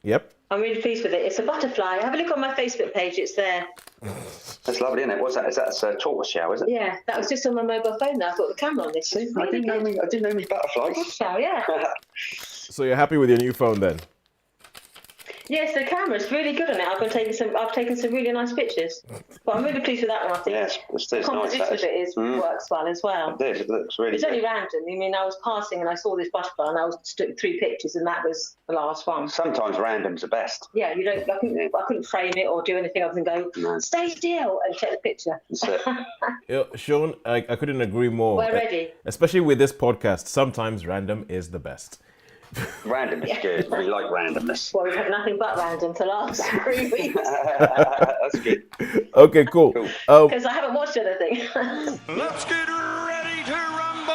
Yep. I'm really pleased with it. It's a butterfly. Have a look on my Facebook page. It's there. That's lovely, isn't it? What's that? That's a tortoise shell, is it? Yeah, that was just on my mobile phone. Now I've got the camera on this. See, I didn't know me butterflies. Tortoise shell, yeah. So you're happy with your new phone then? Yes, the camera's really good on it. I've taken some really nice pictures. But I'm really pleased with that one. I think the composition of it works well as well. It looks really It's only random. I mean, I was passing and I saw this butterfly and I took 3 pictures and that was the last one. Sometimes random's the best. Yeah, I couldn't frame it or do anything other than go, stay still and take the picture. Shaun, I couldn't agree more. We're ready. Especially with this podcast, sometimes random is the best. Random is good. We like randomness. Well, we've had nothing but random for the last 3 weeks. That's good. Okay, cool. Because I haven't watched anything. Let's get ready to rumble!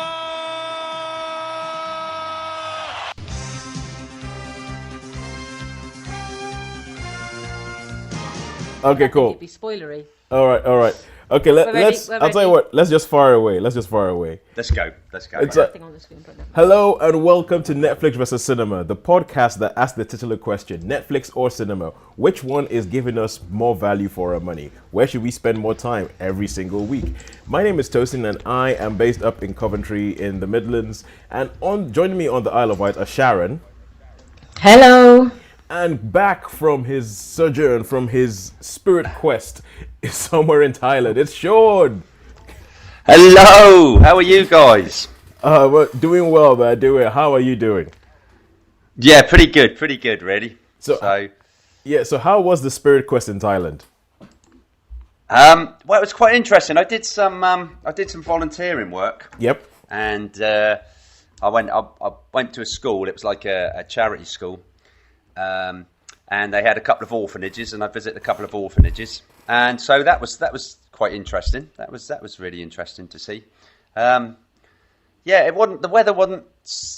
Okay, cool. It'd be spoilery. All right. Okay, let's. We're I'll tell you what. Let's just fire away. Let's go. It's Nothing on the screen, but no. Hello and welcome to Netflix versus Cinema, the podcast that asks the titular question: Netflix or cinema? Which one is giving us more value for our money? Where should we spend more time every single week? My name is Tosin, and I am based up in Coventry in the Midlands. And joining me on the Isle of Wight are Sharon. Hello. And back from his sojourn, from his spirit quest, is somewhere in Thailand. It's Shaun. Hello, how are you guys? We're doing well, man. How are you doing? Yeah, pretty good, really. So how was the spirit quest in Thailand? Well, it was quite interesting. I did some volunteering work. Yep. And I went to a school. It was like a charity school. And they had a couple of orphanages, and I visited a couple of orphanages, and so that was quite interesting. That was really interesting to see. The weather wasn't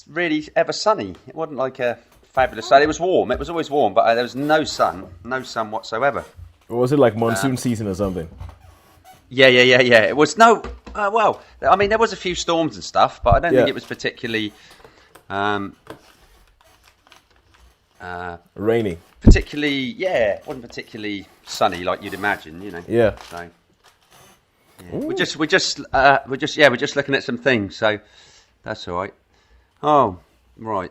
really ever sunny. It wasn't like a fabulous sun. It was warm. It was always warm, but there was no sun whatsoever. Was it like monsoon season or something? Yeah. It was well, I mean, there was a few storms and stuff, but I don't think it was particularly. Rainy. It wasn't particularly sunny like you'd imagine, you know. Yeah. So we're just looking at some things, so that's all right. Oh, right.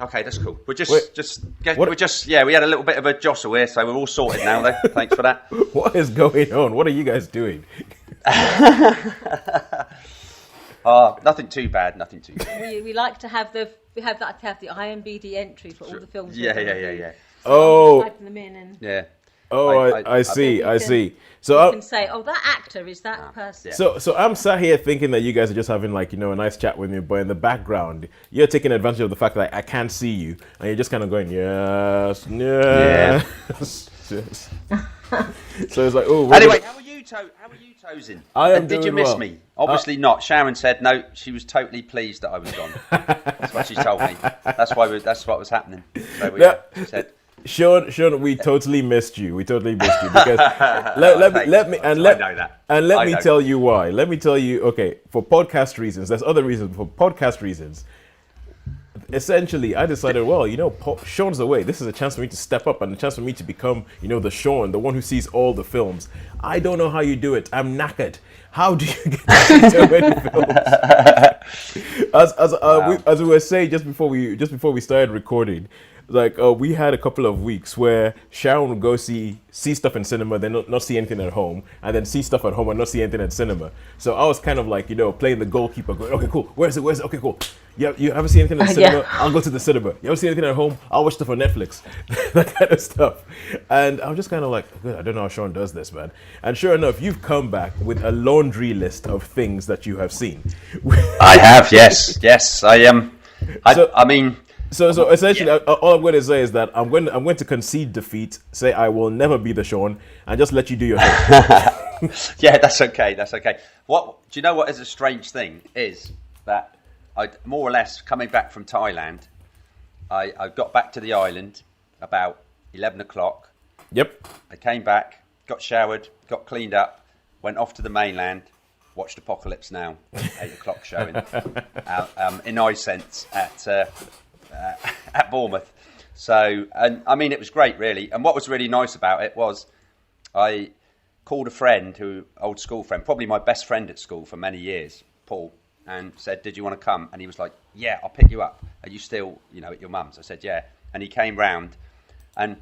Okay, that's cool. We had a little bit of a jostle here, so we're all sorted now. Though, thanks for that. What is going on? What are you guys doing? Nothing too bad. We like to have the IMDb entry for all the films. Yeah. Oh. Typing them in and Yeah. Oh, I see. So you can say, that actor is that person. So I'm sat here thinking that you guys are just having a nice chat with me, but in the background you're taking advantage of the fact that I can't see you, and you're just kind of going yes. So it's like, anyway, how are you, Tosin? I am Did you doing miss well. me? Obviously not. Sharon said no. She was totally pleased that I was gone. That's what she told me. That's what was happening. So she said. Shaun, we totally missed you. Because let me tell you why. Let me tell you. Okay, for podcast reasons. There's other reasons. For podcast reasons, essentially, I decided, Shaun's away. This is a chance for me to step up and a chance for me to become, the Shaun, the one who sees all the films. I don't know how you do it. I'm knackered. How do you get to see so many films? As we were saying just before we started recording, we had a couple of weeks where Sharon would go see stuff in cinema, then not see anything at home, and then see stuff at home and not see anything at cinema. So I was kind of playing the goalkeeper, going, okay, cool, where's it? Okay, cool. Yeah, you haven't seen anything at cinema? I'll go to the cinema. You haven't seen anything at home? I'll watch stuff on Netflix. That kind of stuff. And I'm just kind of good, I don't know how Shaun does this, man. And sure enough, you've come back with a laundry list of things that you have seen. I have, yes. I am. So essentially, all I'm going to say is that I'm going to concede defeat, say I will never be the Shaun, and just let you do your thing. Yeah, that's okay. Do you know what is a strange thing? Is that I more or less coming back from Thailand, I got back to the island about 11 o'clock. Yep. I came back, got showered, got cleaned up, went off to the mainland, watched Apocalypse Now, 8 o'clock showing in iSense at Bournemouth. So, and I mean, it was great, really. And what was really nice about it was I called a friend, old school friend, probably my best friend at school for many years, Paul, and said, did you want to come? And he was like, yeah, I'll pick you up. Are you still, at your mum's? I said, yeah. And he came round and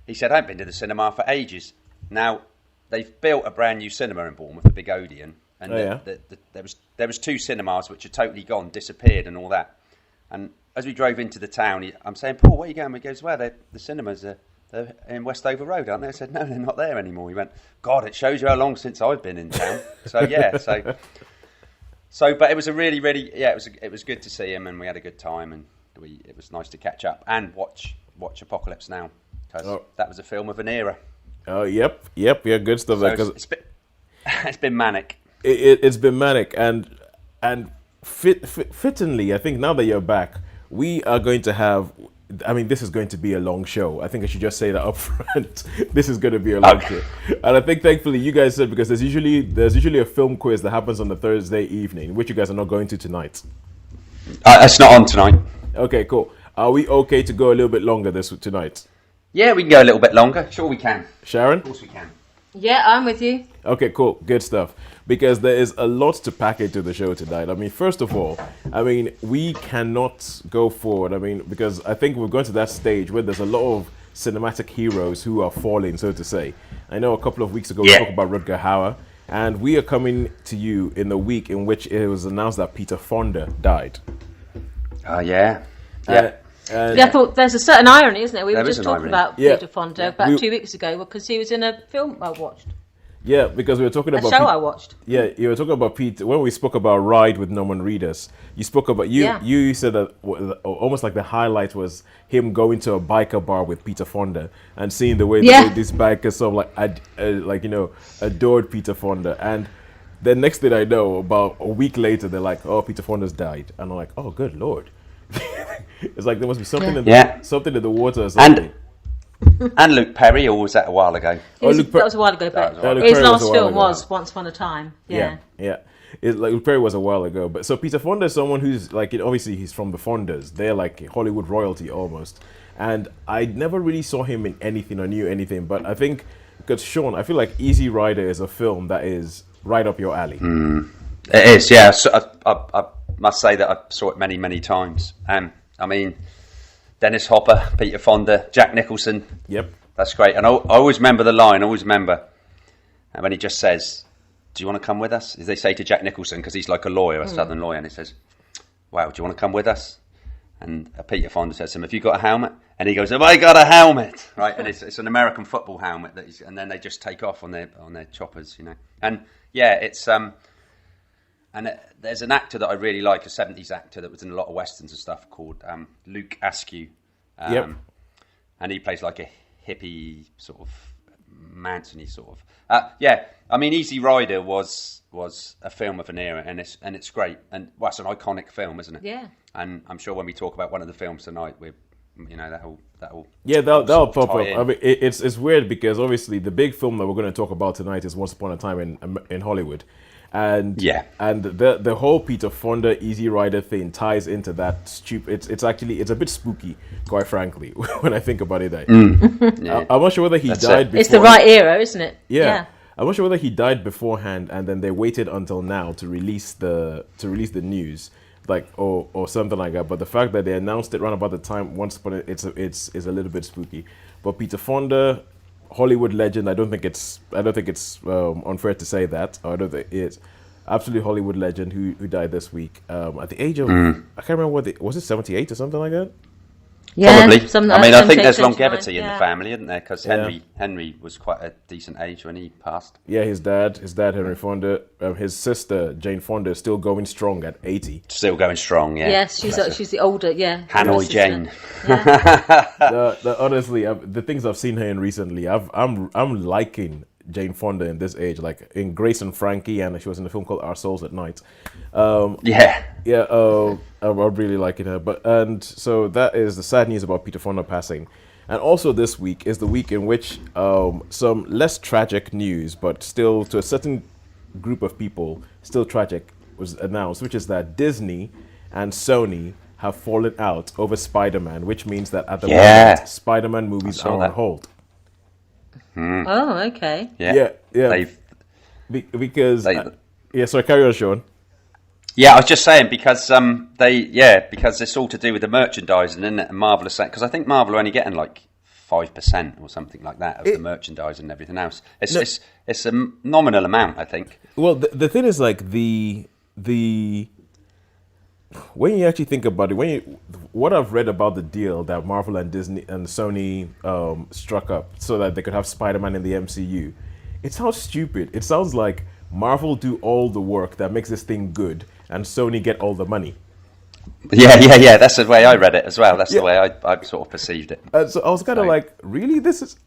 he said, I haven't been to the cinema for ages. Now, they've built a brand new cinema in Bournemouth, the Big Odeon. And there was 2 cinemas which are totally gone, disappeared and all that. And as we drove into the town, I'm saying, Paul, where are you going? He goes, well, the cinemas are they're in Westover Road, aren't they? I said, no, they're not there anymore. He went, God, it shows you how long since I've been in town. So, yeah, but it was a really, really, it was good to see him, and we had a good time, and it was nice to catch up and watch Apocalypse Now, because that was a film of an era. Oh, yep, yeah, good stuff. So it's been manic. It's been manic, and fittingly, I think now that you're back, we are going to have. I mean, this is going to be a long show. I think I should just say that up front. This is going to be a long show, and I think thankfully you guys said, because there's usually a film quiz that happens on the Thursday evening, which you guys are not going to tonight. It's not on tonight. Okay, cool. Are we okay to go a little bit longer tonight? Yeah, we can go a little bit longer. Sure, we can. Sharon? Of course we can. Yeah, I'm with you. Okay, cool. Good stuff. Because there is a lot to pack into the show tonight. I mean, first of all, we cannot go forward. I mean, because I think we're going to that stage where there's a lot of cinematic heroes who are falling, so to say. I know a couple of weeks ago we talked about Rutger Hauer, and we are coming to you in the week in which it was announced that Peter Fonda died. Yeah. I thought there's a certain irony, isn't there? We were just talking about Yeah. Peter Fonda about 2 weeks ago because he was in a film I watched. Yeah, because we were talking about a show I watched. Yeah, you were talking about Pete when we spoke about Ride with Norman Reedus. You spoke about you said that almost like the highlight was him going to a biker bar with Peter Fonda and seeing the way these bikers sort of adored Peter Fonda. And the next thing I know, about a week later, they're like, "Oh, Peter Fonda's died," and I'm like, "Oh, good Lord!" It's like there must be something something in the water or something. And Luke Perry, or was that a while ago? That was a while ago, but his last film was Once Upon a Time. Yeah. Luke Perry was a while ago, but so Peter Fonda is someone who's like, obviously he's from the Fondas. They're like Hollywood royalty almost, and I never really saw him in anything or knew anything. But I think because Sean, I feel like Easy Rider is a film that is right up your alley. It is, yeah. So I must say that I saw it many, many times. I mean, Dennis Hopper, Peter Fonda, Jack Nicholson. Yep. That's great. And I always remember the line, when he just says, do you want to come with us? As they say to Jack Nicholson, because he's like a lawyer, a Southern lawyer, and he says, wow, do you want to come with us? And Peter Fonda says to him, have you got a helmet? And he goes, have I got a helmet? Right, and it's an American football helmet, and then they just take off on their choppers, And yeah, it's... there's an actor that I really like, a 70s actor that was in a lot of westerns and stuff, called Luke Askew. And he plays like a hippie sort of Manson-y sort of. I mean, Easy Rider was a film of an era, and it's great, and it's an iconic film, isn't it? Yeah. And I'm sure when we talk about one of the films tonight, that'll that'll pop up. I mean, it's weird because obviously the big film that we're going to talk about tonight is Once Upon a Time in Hollywood. And the whole Peter Fonda Easy Rider thing ties into that stupid. It's a bit spooky, quite frankly, when I think about it. I'm not sure whether he died before. It's the right era, isn't it? Yeah. I'm not sure whether he died beforehand and then they waited until now to release the news, or something like that. But the fact that they announced it around about the time once upon it's a little bit spooky. But Peter Fonda, Hollywood legend. I don't think it's unfair to say that. I don't think it's absolutely Hollywood legend who died this week at the age of I can't remember was it 78 or something like that. Yeah, probably. I think there's longevity in the family, isn't there? Because Henry was quite a decent age when he passed. Yeah, his dad Henry Fonda, his sister Jane Fonda is still going strong at 80. Still going strong, yeah. Yes, she's the older, Hanoi Jane. Honestly, the things I've seen her in recently, I'm liking Jane Fonda in this age, like in Grace and Frankie, and she was in a film called Our Souls at Night. I'm really liking her. And so that is the sad news about Peter Fonda passing. And also this week is the week in which some less tragic news, but still to a certain group of people, still tragic, was announced, which is that Disney and Sony have fallen out over Spider-Man, which means that at the Yeah. moment, Spider-Man movies saw are on that. hold. Oh, okay. Yeah. They've, Because They- yeah, sorry, carry on, Sean. yeah, I was just saying because because it's all to do with the merchandising, isn't it? And Marvel is saying, because I think Marvel are only getting like 5% or something like that of the merchandising and everything else. It's a nominal amount, I think. Well, the thing is, like, the when you actually think about it, what I've read about the deal that Marvel and Disney and Sony struck up so that they could have Spider-Man in the MCU, it sounds stupid. It sounds like Marvel do all the work that makes this thing good, and Sony get all the money. Yeah. That's the way I read it as well. That's the way I sort of perceived it. And so I was kind of like, really, this is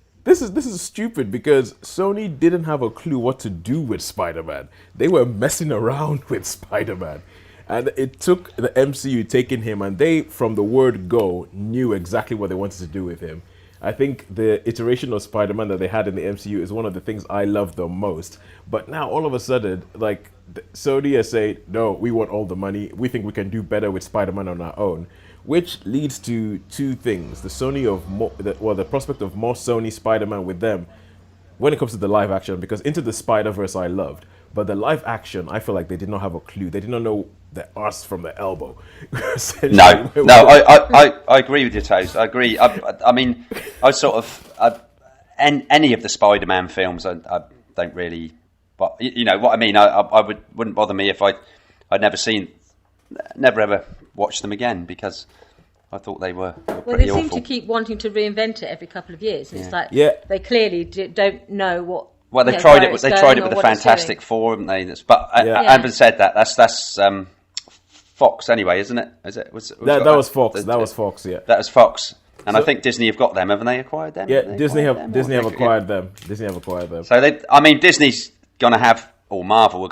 stupid, because Sony didn't have a clue what to do with Spider-Man. They were messing around with Spider-Man, and it took the MCU taking him, and they, from the word go, knew exactly what they wanted to do with him. I think the iteration of Spider-Man that they had in the MCU is one of the things I love the most. But now, all of a sudden, like, Sony has said, no, we want all the money. We think we can do better with Spider-Man on our own. Which leads to two things. The prospect of more Sony Spider-Man with them when it comes to the live action, because Into the Spider-Verse I loved. But the live action, I feel like they did not have a clue. They did not know the arse from the elbow. No, I agree with you, Toast. I agree. I mean, I sort of any of the Spider-Man films, I don't really. But you know what I mean. I wouldn't bother me if I'd never ever watched them again, because I thought they were Well, pretty they seem awful. to keep wanting to reinvent it every couple of years. And it's like they clearly don't know what. Well, they you know, tried where it. it's They going tried it or with the what it's Fantastic doing. Four, haven't they? But having said that, that's Fox anyway, isn't it? Is it? That was Fox. That was Fox. Yeah. That was Fox, and I think Disney have got them, haven't they? Acquired them? Yeah, Have they Disney have acquired them? acquired them. So Disney's going to have, or Marvel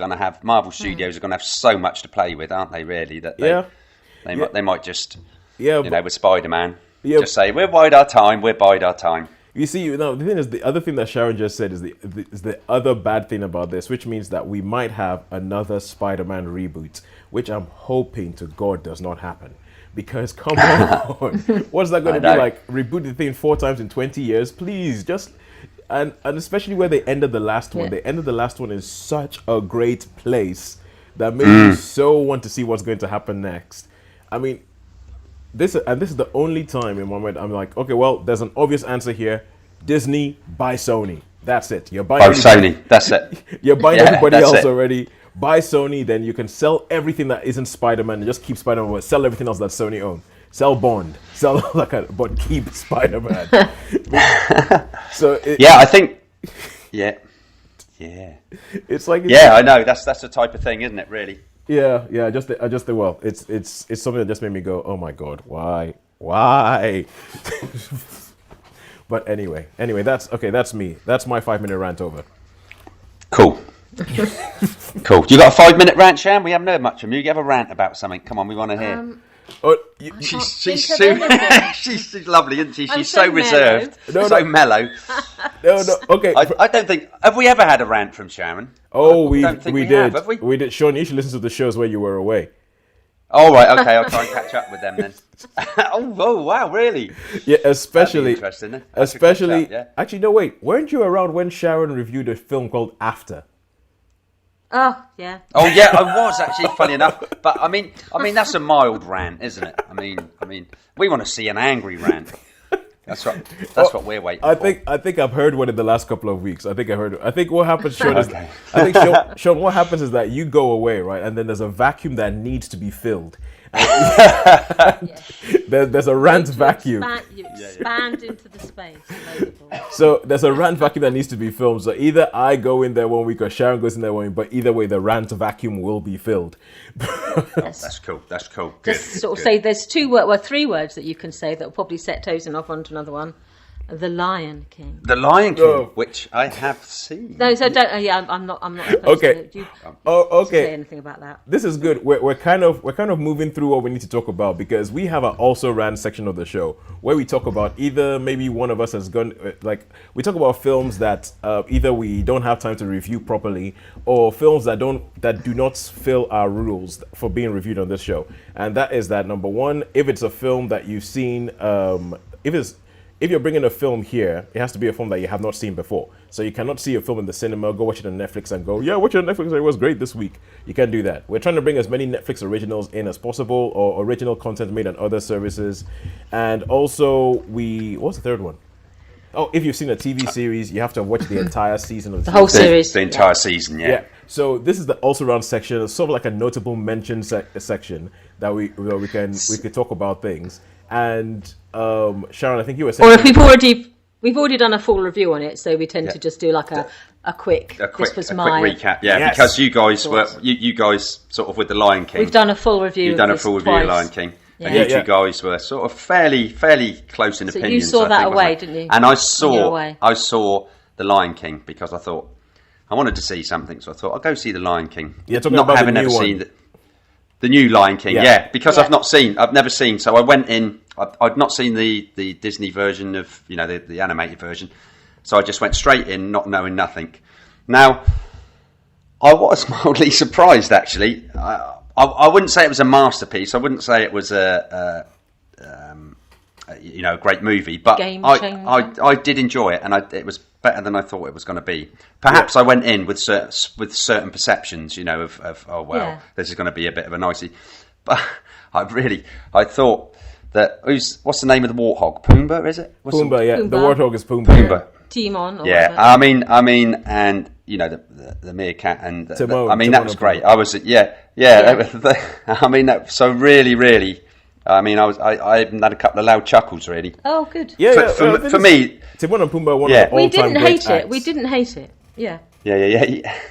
Studios are going to have so much to play with, aren't they? Really, that they might just with Spider-Man just say we're bide our time. You see, the thing is, the other thing that Sharon just said is the other bad thing about this, which means that we might have another Spider-Man reboot, which I'm hoping to God does not happen. Because come on, what's that going to be like? Reboot the thing 4 times in 20 years, please. And especially where they ended the last one. They ended the last one in such a great place that made me so want to see what's going to happen next. I mean, this is the only time in my mind I'm like, okay, well, there's an obvious answer here. Disney, buy Sony. That's it. You're buying Sony. That's it. You're buying everybody that's else it. already. Buy Sony, then you can sell everything that isn't Spider-Man and just keep Spider-Man, but sell everything else that Sony owns. Sell Bond. But keep Spider-Man. I think. Yeah. It's like I know. That's the type of thing, isn't it? Really. Yeah. It's something that just made me go, oh my God, why? But anyway, that's me. That's my 5-minute rant over. Cool. Cool. You got a 5-minute rant, Shan? We haven't heard much from you. You have a rant about something. Come on, we want to hear. She's lovely, isn't she? She's so reserved, so mellow. No. Okay. I don't think. Have we ever had a rant from Sharon? Oh, we don't think we did. have we? We did. Sean, you should listen to the shows where you were away. Oh right, okay. I'll try and catch up with them then. oh wow, really? Yeah, especially. Interesting. Then. Especially. Up, yeah. Actually, no. Wait, weren't you around when Sharon reviewed a film called After? Oh yeah. Oh yeah, I was actually. Funny enough, but I mean that's a mild rant, isn't it? I mean, we want to see an angry rant. That's what we're waiting for. I think I've heard one in the last couple of weeks. I think what happens, Sean, Okay. Sean, what happens is that you go away, right, and then there's a vacuum that needs to be filled. There's a rant vacuum. You expand into the space available. So there's a rant vacuum that needs to be filled. So either I go in there 1 week or Sharon goes in there 1 week, but either way, the rant vacuum will be filled. That's cool. Good. Just sort of say there's 3 words that you can say that will probably set Tosin off onto another one. The Lion King. The Lion King, Oh. which I have seen. No, so don't. Yeah, I'm not. Supposed Okay. To, you Okay. say anything about that? This is good. We're kind of moving through what we need to talk about because we have an also ran section of the show where we talk about either maybe one of us has gone we talk about films that either we don't have time to review properly or films that do not fill our rules for being reviewed on this show. And that is that number one, if it's a film that you've seen, if you're bringing a film here, it has to be a film that you have not seen before. So you cannot see a film in the cinema, go watch it on Netflix and go, yeah, watch it on Netflix, it was great this week. You can't do that. We're trying to bring as many Netflix originals in as possible or original content made on other services. And also, what's the third one? Oh, if you've seen a TV series, you have to watch the entire season of The whole series. The entire season, yeah. Yeah. So this is the also around section, sort of like a notable mention section that we could talk about things. And Sharon, I think you were saying, Or if we've already done a full review on it, so we tend to just do like a quick. This was my quick recap. Yeah, Yes. because you guys were you guys sort of with the Lion King. We've done a full review. You've done a full review of Lion King. And you two guys were sort of fairly close in So opinions. you saw I that think, away, wasn't it? didn't you? And When you were away. I saw the Lion King because I thought I wanted to see something, so I thought I'll go see the Lion King. You're talking about the new one. Seen the new Lion King, because Yeah. I've never seen. So I went in. I'd not seen the Disney version of the animated version, so I just went straight in, not knowing nothing. Now, I was mildly surprised actually. I wouldn't say it was a masterpiece. I wouldn't say it was a great movie, but Game changer. I did enjoy it, and it was better than I thought it was going to be. Perhaps I went in with certain perceptions, of this is going to be a bit of a nicey, but I thought that what's the name of the warthog? Pumbaa, is it? Pumbaa, yeah. Pumbaa. The warthog is Pumbaa. Pumbaa. Timon. Or Yeah, whatever. I mean, and the meerkat and Timon, I mean Timon that was and great. Pumbaa. I was I mean, so really. I mean, I even had a couple of loud chuckles, really. Oh, good. Yeah, For me, Timon and Pumbaa, one Yeah. of the We all-time didn't great hate it. acts. We didn't hate it. Yeah.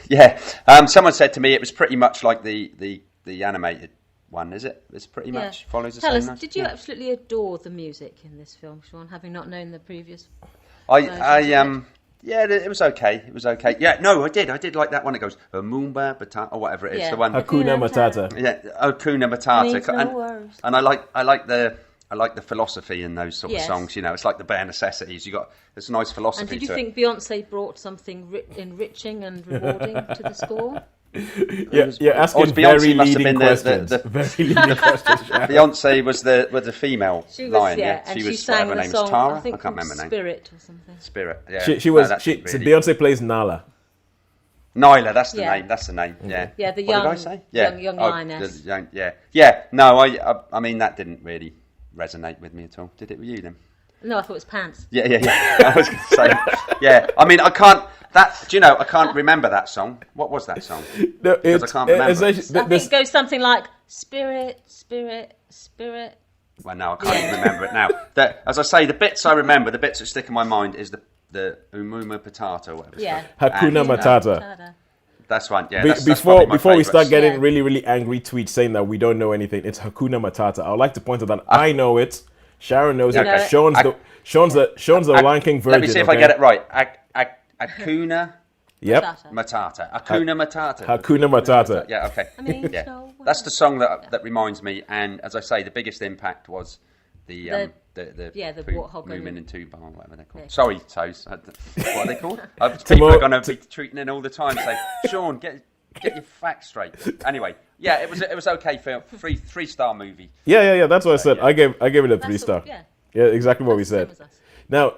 Yeah. Someone said to me it was pretty much like the animated one, is it? It's pretty much follows the Tell same. us, did you absolutely adore the music in this film, Sean, having not known the previous? Yeah, it was okay. It was okay. Yeah, no, I did like that one. It goes Moomba Batata or whatever it is. Yeah. The one. Hakuna Matata. Yeah, Hakuna Matata. Needs no words. And I like the philosophy in those sort of Yes. songs. It's like the bare necessities. There's a nice philosophy. And did you to think Beyonce brought something enriching and rewarding to the score? You're asking Beyonce very must have leading been questions. the Very leading questions. Sharon. Beyonce was the female She was, lion. and she was sang whatever her the name song. was. Tara. I think can't remember her name. Spirit or something. Spirit. Yeah. She No, was. that So didn't really- Beyonce plays Nala. Nyla, that's the Yeah. name. That's the name. Yeah. Yeah, the What young, did I say? Yeah. young Oh, lioness. Yeah. No, I mean that didn't really resonate with me at all. Did it with you then? No, I thought it was pants. Yeah. I was going to say. Yeah. I mean, I can't. I can't remember that song. What was that song? No, Because I can't remember. essentially- I think it goes something like Spirit, Spirit, Spirit. Well, no, I can't even remember it now. As I say, the bits I remember, the bits that stick in my mind is the Umuma Patata, whatever. it's Yeah. called. Hakuna And, Matata. That's one. Yeah. Be- that's before probably my before we start favourites. getting Yeah. really, really angry tweets saying that we don't know anything, it's Hakuna Matata. I would like to point out that I know it. Sharon knows You it. know it. Sean's the Lion King version. Let me see if I okay? get it right. Akuna Yep. Matata. Akuna Matata. Hakuna Matata. Yeah. Okay. I mean, Yeah. no That's the song that reminds me. And as I say, the biggest impact was the the warthog Moomin and- and Tuba or whatever they're called. Yeah. Sorry, Toes. What are they called? People are going to be tweeting in all the time. Say, Sean, get your facts straight. Anyway, yeah, it was okay film. 3-star movie. Yeah. That's what I said. yeah. I gave it a That's 3-star. yeah. Yeah, exactly what we That's the said. same as us.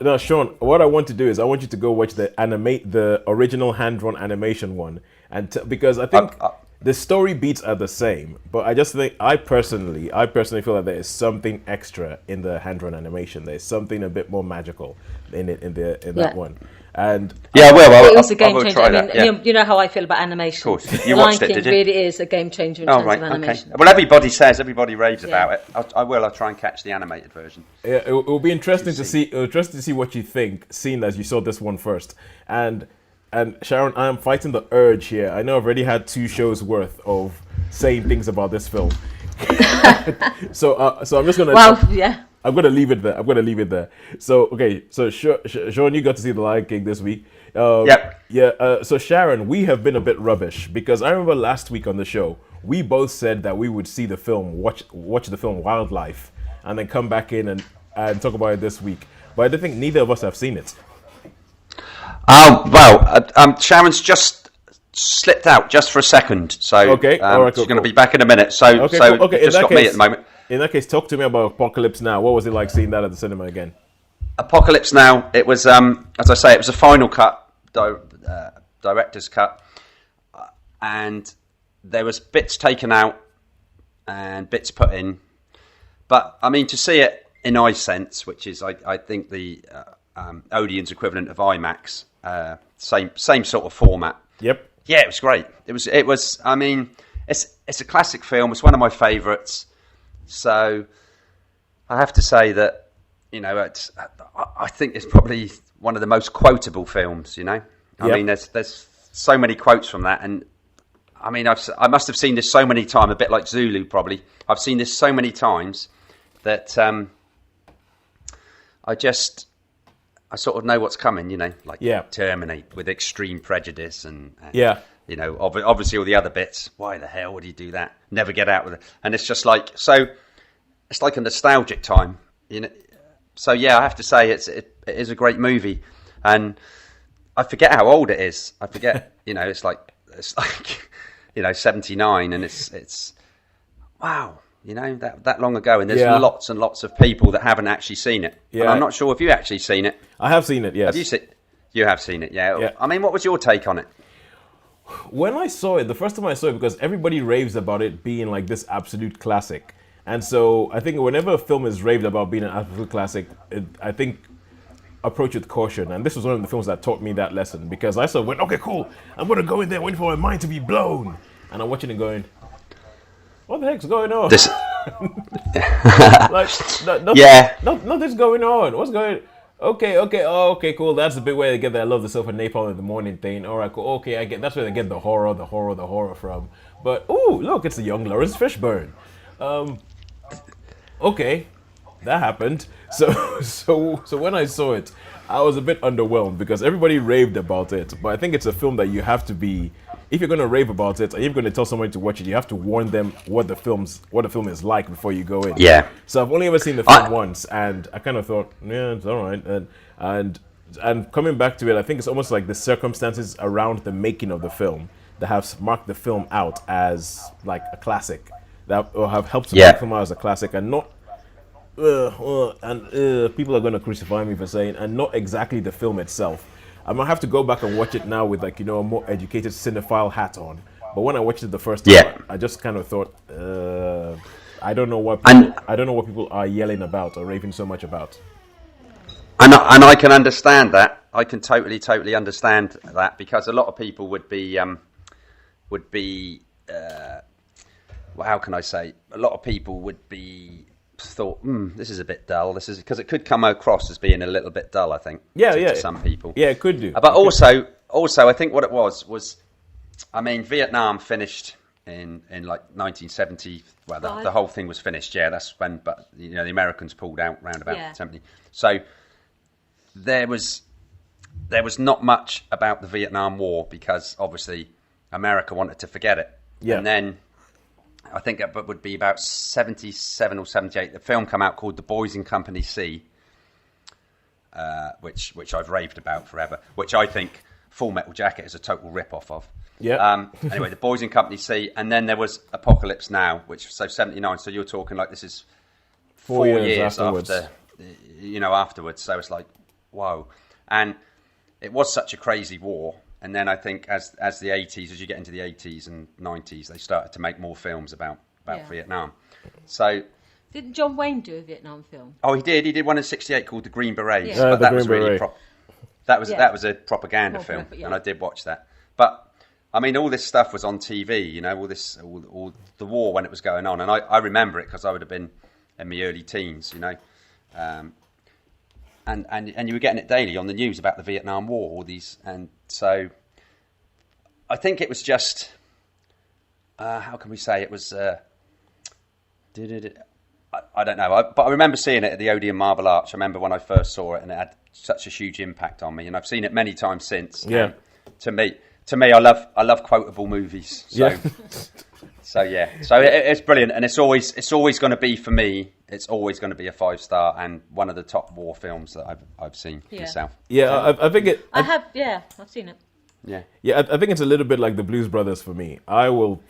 Now, Sean, what I want to do is I want you to go watch the original hand-drawn animation one, and because I think the story beats are the same, but I just think I personally feel that there is something extra in the hand-drawn animation. There's something a bit more magical in it in that one. And Yeah, well, It was a I game will changer. try I mean, that. Yeah. you know how I feel about animation. Of course. You Lion watched it, King did you? really is a game changer in Oh terms right, of okay. animation. Well, everybody raves about it. I'll try and catch the animated version. yeah, it will be interesting to see what you think, seeing as you saw this one first. And Sharon, I am fighting the urge here. I know I've already had 2 shows worth of saying things about this film. So I'm just gonna. Well, yeah. I'm gonna leave it there. So okay, so Sean, you got to see The Lion King this week. Yep. Yeah. So Sharon, we have been a bit rubbish because I remember last week on the show we both said that we would see the film, watch the film Wildlife, and then come back in and talk about it this week. But I don't think neither of us have seen it. Oh, well, Sharon's just slipped out just for a second. So okay, all right, she's going to be back in a minute. So, okay, so cool. Okay, just got me at the moment. In that case, talk to me about Apocalypse Now. What was it like seeing that at the cinema again? Apocalypse Now, it was, as I say, it was a final cut, director's cut, and there was bits taken out and bits put in. But, I mean, to see it in iSense, which is, I think, the Odeon's equivalent of IMAX, same sort of format. Yep. Yeah, it was great. It was. I mean, it's a classic film. It's one of my favourites. So I have to say that, you know, I think it's probably one of the most quotable films. You know, I mean, there's so many quotes from that, and I mean, I must have seen this so many times, a bit like Zulu probably. I've seen this so many times that I sort of know what's coming, you know, like Terminate with extreme prejudice and you know, obviously all the other bits. Why the hell would he do that? Never get out with it. And it's just like, so it's like a nostalgic time, you know. So yeah, I have to say it is a great movie, and I forget how old it is. I forget, you know, it's like you know, 79, and it's wow. You know, that long ago, and there's lots and lots of people that haven't actually seen it. Yeah, and I'm not sure if you've actually seen it. I have seen it, yes. Have you seen? You have seen it, yeah. I mean, what was your take on it? When I saw it, the first time I saw it, because everybody raves about it being like this absolute classic, and so I think whenever a film is raved about being an absolute classic, I think approach with caution. And this was one of the films that taught me that lesson, because I saw, okay, cool, I'm gonna go in there waiting for my mind to be blown, and I'm watching it going, what the heck's going on? Nothing's going on. What's going? Okay, cool. That's the big way they get that I love the self and napalm in the morning thing. All right, cool. Okay, I get that's where they get the horror from. But look, it's the young Lawrence Fishburne. Okay, that happened. So when I saw it, I was a bit underwhelmed because everybody raved about it. But I think it's a film that you have to be. If you're going to rave about it, and you're going to tell somebody to watch it, you have to warn them what the film is like before you go in. Yeah. So I've only ever seen the film once, and I kind of thought, yeah, it's all right. And coming back to it, I think it's almost like the circumstances around the making of the film that have marked the film out as like a classic, that have helped to make the film out as a classic, and not. People are going to crucify me for saying, and not exactly the film itself. I might have to go back and watch it now with, like, you know, a more educated cinephile hat on. But when I watched it the first time, I just kind of thought, I don't know what people are yelling about or raving so much about. And I can understand that. I can totally understand that, because a lot of people would be well, how can I say? A lot of people would be thought, this is a bit dull. This is because it could come across as being a little bit dull, I think. To some people. Yeah, it could do. But also, I think what it was, I mean, Vietnam finished in like 1970. Well, the whole thing was finished. Yeah, that's when. But you know, the Americans pulled out round about 70. So there was not much about the Vietnam War, because obviously America wanted to forget it. Yeah. And then I think it would be about 77 or 78. The film came out called The Boys in Company C, which I've raved about forever, which I think Full Metal Jacket is a total rip-off of. Yeah. Anyway, The Boys in Company C, and then there was Apocalypse Now, so 79. So you're talking like this is 4 years after, afterwards. So it's like, whoa. And it was such a crazy war. And then I think as the 80s, as you get into the 80s and 90s, they started to make more films about Vietnam. So didn't John Wayne do a Vietnam film? Oh, he did. He did one in '68 called The Green Berets. Yeah. But that was really that was a propaganda film, and I did watch that. But I mean, all this stuff was on TV. You know, all the war when it was going on, and I remember it because I would have been in my early teens. You know. And you were getting it daily on the news about the Vietnam War, all these, and so I think it was just how can we say it was? I don't know. But I remember seeing it at the Odeon Marble Arch. I remember when I first saw it, and it had such a huge impact on me. And I've seen it many times since. Yeah. To me, I love quotable movies. So, so it's brilliant, and it's always going to be for me. It's always going to be a 5-star and one of the top war films that I've seen myself. Yeah, I think it. I've seen it. Yeah, I think it's a little bit like the Blues Brothers for me. I will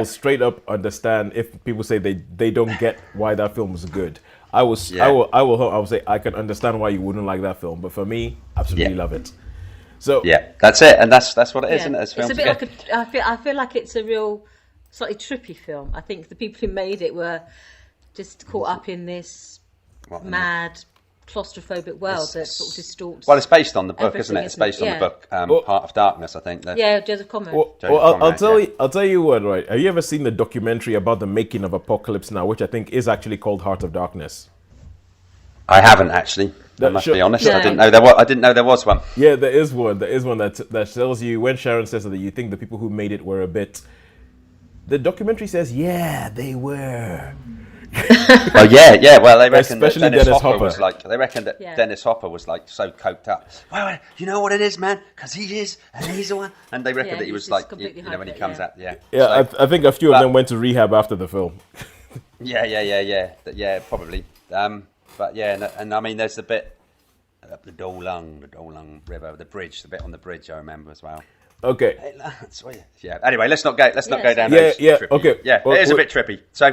straight up understand if people say they don't get why that film was good. I will say I can understand why you wouldn't like that film, but for me, absolutely love it. So that's it, and that's what it is, isn't it? It's a bit like I feel like it's a real slightly trippy film. I think the people who made it were just caught up in this mad claustrophobic world that sort of distorts. Well, it's based on the book, isn't it? It's based on the book Heart of Darkness, I think. Joseph Conrad. I'll tell you what. Right? Have you ever seen the documentary about the making of Apocalypse Now, which I think is actually called Heart of Darkness? I haven't actually. I must be honest. No. I didn't know there was one. Yeah, there is one. There is one that tells you when Sharon says that you think the people who made it were a bit. The documentary says, yeah, they were. Oh yeah. Well, they reckon especially that Dennis Hopper was like. They reckon that Dennis Hopper was like so coked up. Well, you know what it is, man, because he is, and he's the one. And they reckon that he was like, when he comes out, Yeah, so, I think a few of them went to rehab after the film. Yeah, probably. But yeah, and I mean, there's the bit up the Dolung River, the bridge, the bit on the bridge. I remember as well. Okay. Hey, lads, yeah. Anyway, let's not go down those. Trippy. Okay. Yeah, it is a bit trippy. So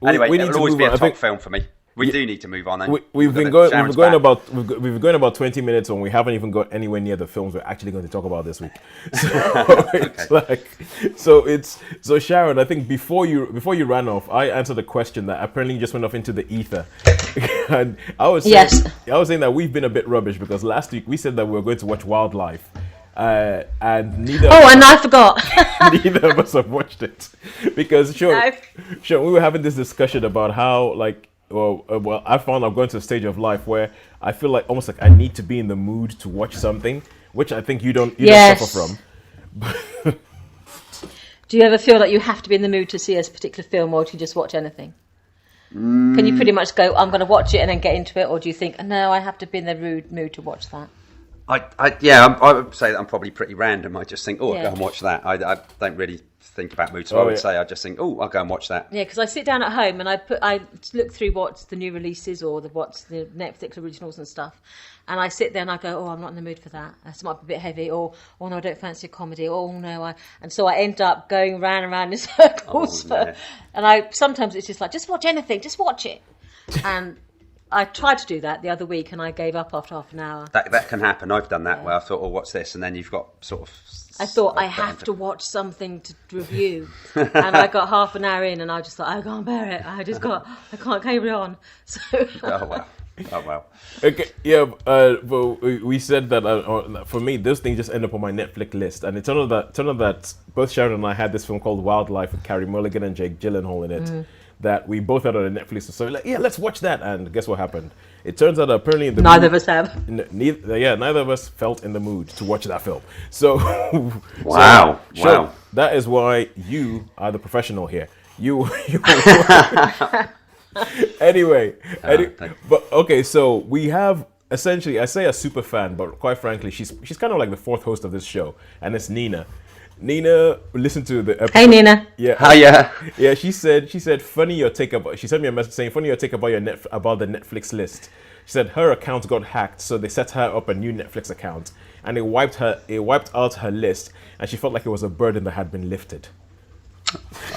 anyway, we it need will to always move be on. a top film for me. We do need to move on. Then we've been going about 20 minutes, and we haven't even got anywhere near the films we're actually going to talk about this week. So Sharon, I think before you ran off, I answered a question that apparently just went off into the ether, and I was saying that we've been a bit rubbish because last week we said that we were going to watch Wildlife. And neither. Oh, and I forgot. Neither of us have watched it because sure, we were having this discussion about how I found I'm going to a stage of life where I feel like almost like I need to be in the mood to watch something, which I think you don't suffer from. Do you ever feel like you have to be in the mood to see a particular film, or do you just watch anything? Can you pretty much go, I'm going to watch it and then get into it, or do you think, no, I have to be in the mood to watch that? I would say that I'm probably pretty random. I just think, I'll go and watch that. I don't really think about moods, so I would say I just think, I'll go and watch that. Yeah, because I sit down at home and I look through what's the new releases or what's the Netflix originals and stuff, and I sit there and I go, I'm not in the mood for that. That might be a bit heavy, or no, I don't fancy a comedy, and so I end up going round and round in circles. And sometimes it's just like, just watch anything, just watch it, and. I tried to do that the other week and I gave up after half an hour. That can happen. I've done that where I thought, what's this? And then you've got sort of... I thought I have to watch something to review. And I got half an hour in and I just thought, I can't bear it. I can't carry on. So. Oh, well. Okay, yeah, but we said that for me, this thing just ended up on my Netflix list. And it turned out that both Sharon and I had this film called Wildlife with Carey Mulligan and Jake Gyllenhaal in it. Mm-hmm. That we both had on Netflix, so let's watch that. And guess what happened? It turns out apparently neither of us have. Neither of us felt in the mood to watch that film. So wow. That is why you are the professional here. You anyway. But okay, so we have essentially, I say a super fan, but quite frankly, she's kind of like the fourth host of this show, and it's Nina. Nina listened to the episode. Hey Nina. Yeah. Hiya. Yeah, she said funny your take about. She sent me a message saying funny your take about about the Netflix list. She said her account got hacked, so they set her up a new Netflix account, and it wiped out her list, and she felt like it was a burden that had been lifted.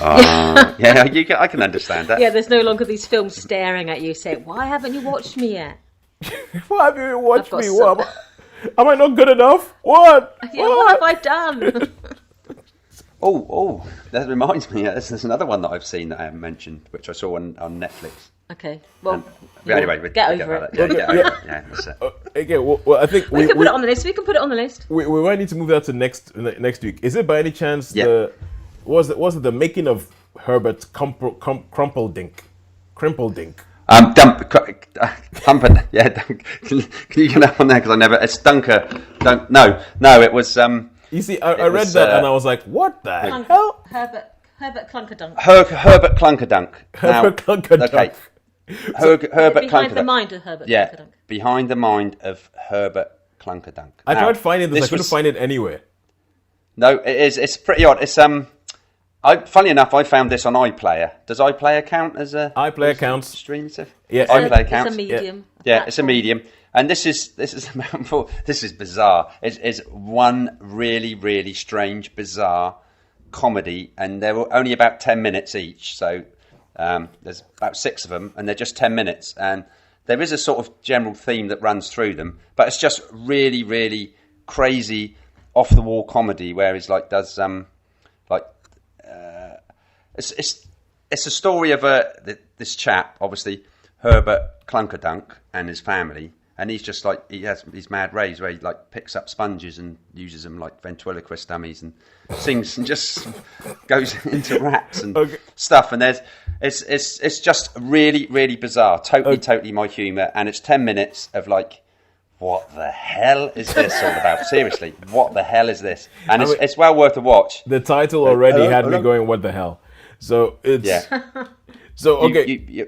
I can understand that. Yeah, there's no longer these films staring at you saying, "Why haven't you watched me yet?" Why haven't you watched me? What? Am I not good enough? What? Yeah, what have I done? Oh, that reminds me. There's another one that I've seen that I haven't mentioned, which I saw on Netflix. Okay, well, anyway, get over it. Get over it. Yeah, that's it. Okay, well, I think we can put it on the list. We can put it on the list. We might need to move that to next week. Is it by any chance was it the making of Herbert Crumpledink? Humpin. Yeah, can you get that on there? Because I never. It's Dunker. No, it was. You see, I read that and I was like, what the hell? Herbert Clunkerdunk. Herbert Clunkerdunk. Herbert Clunkerdunk. Okay. Herbert Behind the Clunkerdunk. mind of Herbert Yeah, Clunkerdunk. Behind the Mind of Herbert Clunkerdunk. I Now, tried finding this. I couldn't was- find it anywhere. No, it is. It's pretty odd. It's funny enough, I found this on iPlayer. Does iPlayer count as a iPlayer counts. stream stuff? Yeah, iPlayer It's counts. a medium. Yeah, it's a medium, and this is this is bizarre. It's one really, really strange, bizarre comedy, and they're only about 10 minutes each. So there's about 6 of them, and they're just 10 minutes, and there is a sort of general theme that runs through them, but it's just really, really crazy, off the wall comedy where he's like does it's a story of this chap, obviously Herbert Clunkerdunk, and his family, and he's just like, he has these mad raves where he like picks up sponges and uses them like ventriloquist dummies and sings and just goes into raps and stuff, and it's just really, really bizarre, totally my humour, and it's 10 minutes of like, what the hell is this all about? Seriously, what the hell is this? And it's well worth a watch. The title already Hello? had me Hello? going, what the hell? So it's... Yeah. So, okay.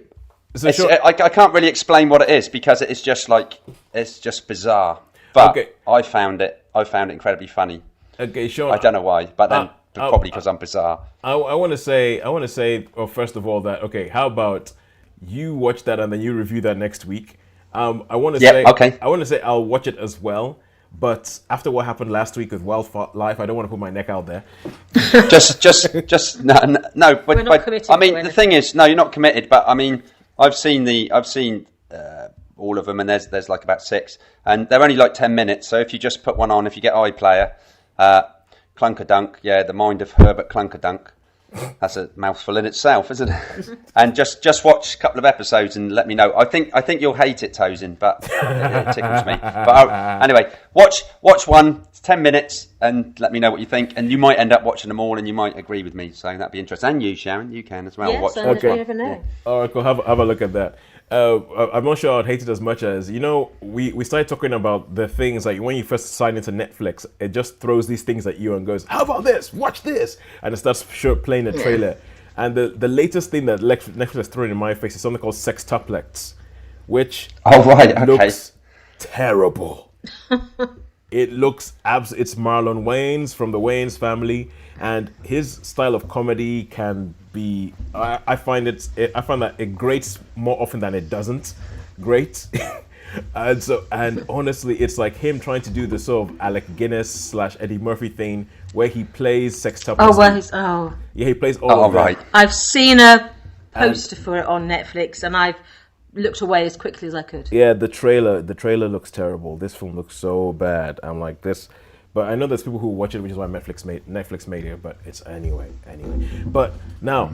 So sure. I can't really explain what it is because it's just like, it's just bizarre. But Okay. I found it incredibly funny. Okay, Sean. I don't know why, but then probably because I'm bizarre. I want to say, well, first of all, that, okay, how about you watch that and then you review that next week? I want to say, okay. I want to say I'll watch it as well, but after what happened last week with Wildlife, I don't want to put my neck out there. just no. But, We're not committed I mean, to the anything. thing is, no, you're not committed. But I mean, I've seen all of them, and there's like about 6, and they're only like 10 minutes. So if you just put one on, if you get iPlayer, Clunkerdunk, yeah, the mind of Herbert Clunkerdunk. That's a mouthful in itself, isn't it? And just watch a couple of episodes and let me know. I think you'll hate it, Tosin, but it tickles me. But anyway, watch one. It's 10 minutes, and let me know what you think. And you might end up watching them all, and you might agree with me. So that'd be interesting. And you, Sharon, you can as well. Yes, watch. and Okay. you never know. All right, cool. Have a look at that. I'm not sure I'd hate it as much as, we started talking about the things like when you first sign into Netflix, it just throws these things at you and goes, how about this? Watch this. And it starts playing a trailer. And the latest thing that Netflix has thrown in my face is something called Sextuplets, which Oh right, okay. looks terrible. It looks it's Marlon Wayans from the Wayans family, and his style of comedy can be. I find that it grates more often than it doesn't grate, and honestly, it's like him trying to do the sort of Alec Guinness / Eddie Murphy thing where he plays sextuplets. Oh, well, Yeah, he plays all Oh of them. right. I've seen a poster for it on Netflix, and I've looked away as quickly as I could. Yeah, the trailer looks terrible. This film looks so bad. I'm like this, but I know there's people who watch it, which is why Netflix made it. But it's anyway. But now,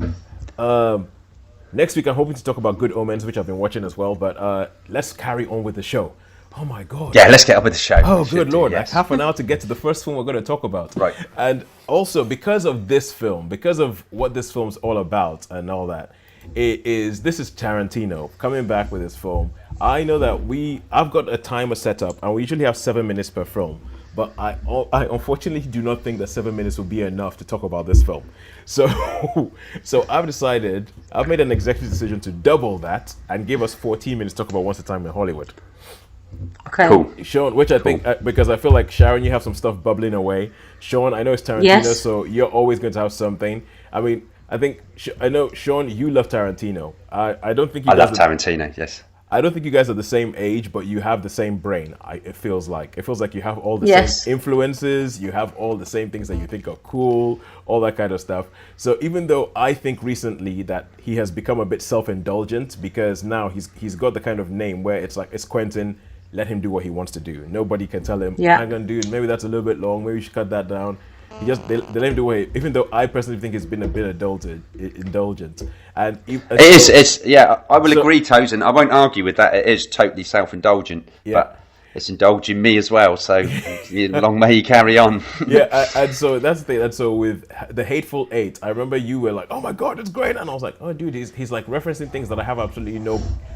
next week I'm hoping to talk about Good Omens, which I've been watching as well. But let's carry on with the show. Oh my god. Yeah, let's get on with the show. Oh, Should good do, lord! yes. Like half an hour to get to the first film we're going to talk about. Right. And also because of this film, because of what this film's all about and all that, this is Tarantino coming back with his film. I know that I've got a timer set up, and we usually have 7 minutes per film. But I unfortunately do not think that 7 minutes will be enough to talk about this film. So I've made an executive decision to double that and give us 14 minutes to talk about Once a Time in Hollywood. Okay. Cool. Sean, which I think, because I feel like Sharon, you have some stuff bubbling away. Sean, I know it's Tarantino, Yes. so you're always going to have something. I mean, I know, Sean, you love Tarantino. I don't think you I guys love Tarantino. Yes. I don't think you guys are the same age, but you have the same brain. It feels like you have all the Yes. same influences. You have all the same things that you think are cool, all that kind of stuff. So even though I think recently that he has become a bit self-indulgent because now he's got the kind of name where it's like, it's Quentin, let him do what he wants to do. Nobody can tell him, Yeah. hang on, dude, maybe that's a little bit long. Maybe you should cut that down. They let him do what even though I personally think it's been a bit indulgent. And It's yeah, I will So- agree, Tosin. I won't argue with that. It is totally self-indulgent, Yeah. but it's indulging me as well. So long may he carry on. Yeah, and so that's the thing. And so with The Hateful Eight, I remember you were like, "Oh my god, it's great!" And I was like, "Oh, dude, he's like referencing things that I have absolutely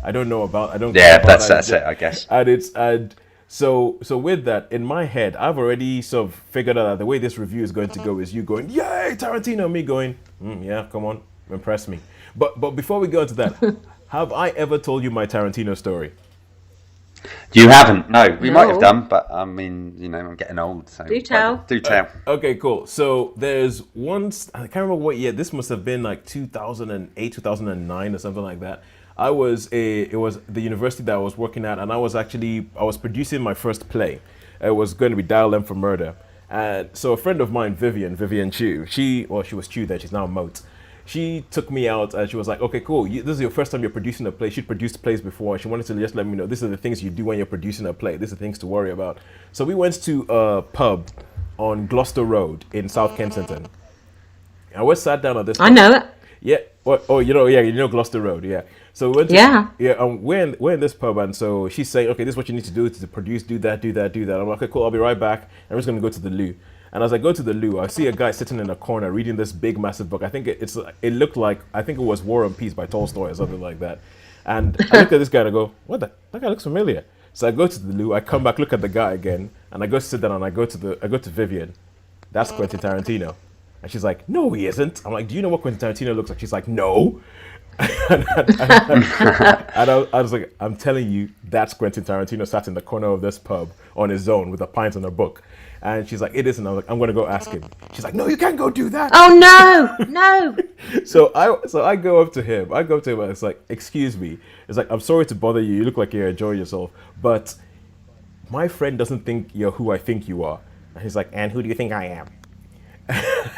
I don't know about. I don't." Yeah, care about, that's it, I guess. And so with that in my head, I've already sort of figured out that the way this review is going to go is you going, "Yay, Tarantino!" Me going, "Yeah, come on, impress me." But before we go into that, have I ever told you my Tarantino story? You haven't? No, we might have No. done, but I mean, you know, I'm getting old. So Do tell. Do tell. Okay, cool. So there's once, I can't remember what year. This must have been like 2008, 2009 or something like that. It was the university that I was working at, and I was producing my first play. It was going to be Dial M for Murder. And so a friend of mine, Vivian Chu, she was Chu then, she's now Moat. She took me out and she was like, okay, cool. This is your first time you're producing a play. She'd produced plays before. She wanted to just let me know, these are the things you do when you're producing a play. These are things to worry about. So we went to a pub on Gloucester Road in South Kensington. And we sat down at this pub. I know it. Yeah. You know Gloucester Road, yeah. So we went to, we're in this pub, and so she's saying, okay, this is what you need to do to produce, do that. I'm like, okay, cool, I'll be right back. I'm just gonna go to the loo. And as I go to the loo, I see a guy sitting in a corner reading this big, massive book. I think it looked like, I think it was War and Peace by Tolstoy or something like that. And I look at this guy and I go, that guy looks familiar. So I go to the loo, I come back, look at the guy again, and I go sit down and I go to Vivian. That's Quentin Tarantino. And she's like, no, he isn't. I'm like, do you know what Quentin Tarantino looks like? She's like, no. and I was like, I'm telling you, that's Quentin Tarantino sat in the corner of this pub on his own with a pint and a book. And she's like, it isn't. I was like, I'm going to go ask him. She's like, no, you can't go do that. Oh, no. So I go up to him. And it's like, excuse me. It's like, I'm sorry to bother you. You look like you're enjoying yourself. But my friend doesn't think you're who I think you are. And he's like, and who do you think I am?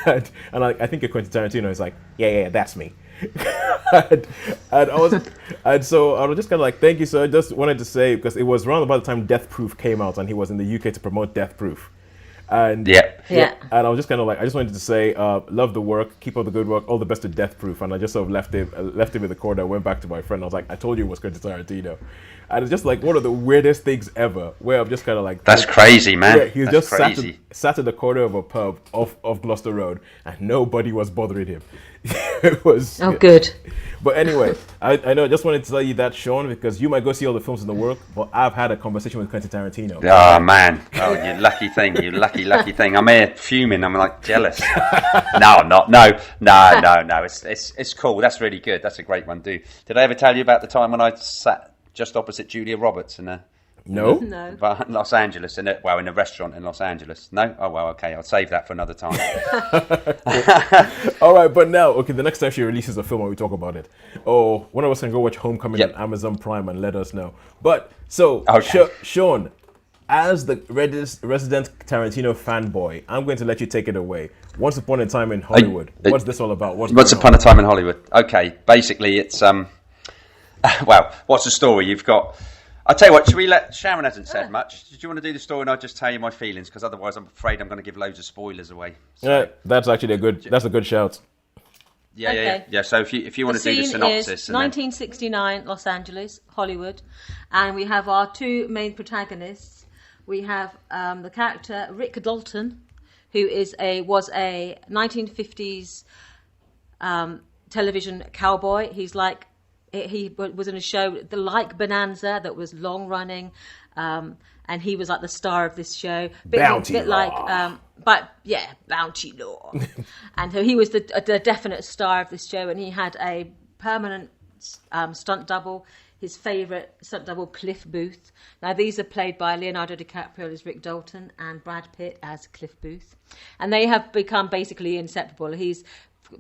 and I think Quentin Tarantino is like, yeah, that's me. So I was just kind of like, thank you, sir. I just wanted to say, because it was around about the time Death Proof came out, and he was in the UK to promote Death Proof. And Yeah. And I was just kind of like, I just wanted to say, love the work, keep up the good work, all the best to Death Proof. And I just sort of left him in the corner, went back to my friend. I was like, I told you it was Quentin Tarantino. And it's just like one of the weirdest things ever, where I'm just kind of like, That's crazy, man. Yeah, he was That's just crazy. sat in the corner of a pub of Gloucester Road, and nobody was bothering him. It was Good. But anyway, I know I just wanted to tell you that, Sean, because you might go see all the films in the world, but I've had a conversation with Quentin Tarantino. Oh, man. Oh, you lucky thing. You lucky thing. I'm here fuming. I'm like jealous. No, I'm not. No. It's cool. That's really good. That's a great one, dude. Did I ever tell you about the time when I sat just opposite Julia Roberts in No? No. Los Angeles, in a restaurant in Los Angeles? No? Oh, well, okay. I'll save that for another time. All right, but now, okay, the next time she releases a film, we talk about it. Or one of us can go watch Homecoming on Amazon Prime and let us know. But, so, okay. Sean, as the resident Tarantino fanboy, I'm going to let you take it away. Once Upon a Time in Hollywood. What's this all about? Once Upon a Time in Hollywood. Okay, basically it's, well, what's the story? You've got... I'll tell you what, Sharon hasn't said much. Did you want to do the story and I'll just tell you my feelings? Because otherwise I'm afraid I'm going to give loads of spoilers away. So, that's actually a good shout. Yeah. So if you want to do the synopsis. Is 1969, Los Angeles, Hollywood. And we have our two main protagonists. We have the character Rick Dalton, who was a 1950s television cowboy. He was in a show like Bonanza that was long running, and he was like the star of this show. Bounty Law. Bounty Law. And so he was the definite star of this show, and he had a permanent stunt double. His favourite stunt double, Cliff Booth. Now these are played by Leonardo DiCaprio as Rick Dalton and Brad Pitt as Cliff Booth, and they have become basically inseparable.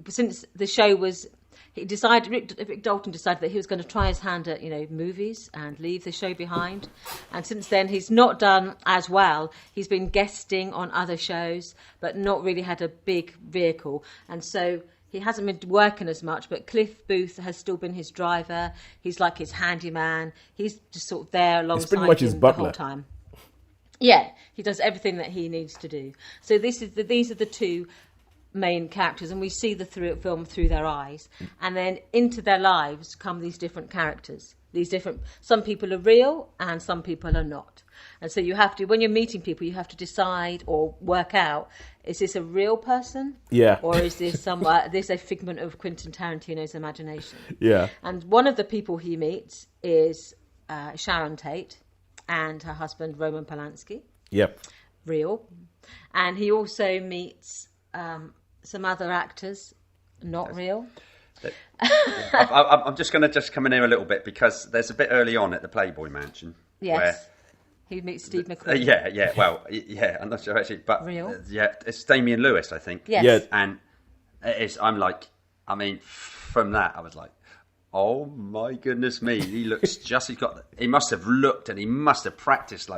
Since the show was. Rick Dalton decided that he was going to try his hand at, movies and leave the show behind. And since then, he's not done as well. He's been guesting on other shows, but not really had a big vehicle. And so he hasn't been working as much, but Cliff Booth has still been his driver. He's like his handyman. He's just sort of there alongside pretty much his him butler. the whole time. Yeah, he does everything that he needs to do. So these are the two main characters, and we see the film through their eyes, and then into their lives come these different characters. Some people are real and some people are not, and so you have to, when you're meeting people, you have to decide or work out, is this a real person, or is this a figment of Quentin Tarantino's imagination? And one of the people he meets is Sharon Tate and her husband Roman Polanski. Real. And he also meets some other actors, not real. I'm just going to come in here a little bit because there's a bit early on at the Playboy Mansion. Yes. Where, He meets Steve McQueen. yeah. Well, yeah. I'm not sure actually, but Real? yeah, it's Damian Lewis, I think. Yes. Yeah. And it is. From that, I was like, oh my goodness me, he looks just. He must have looked and he must have practiced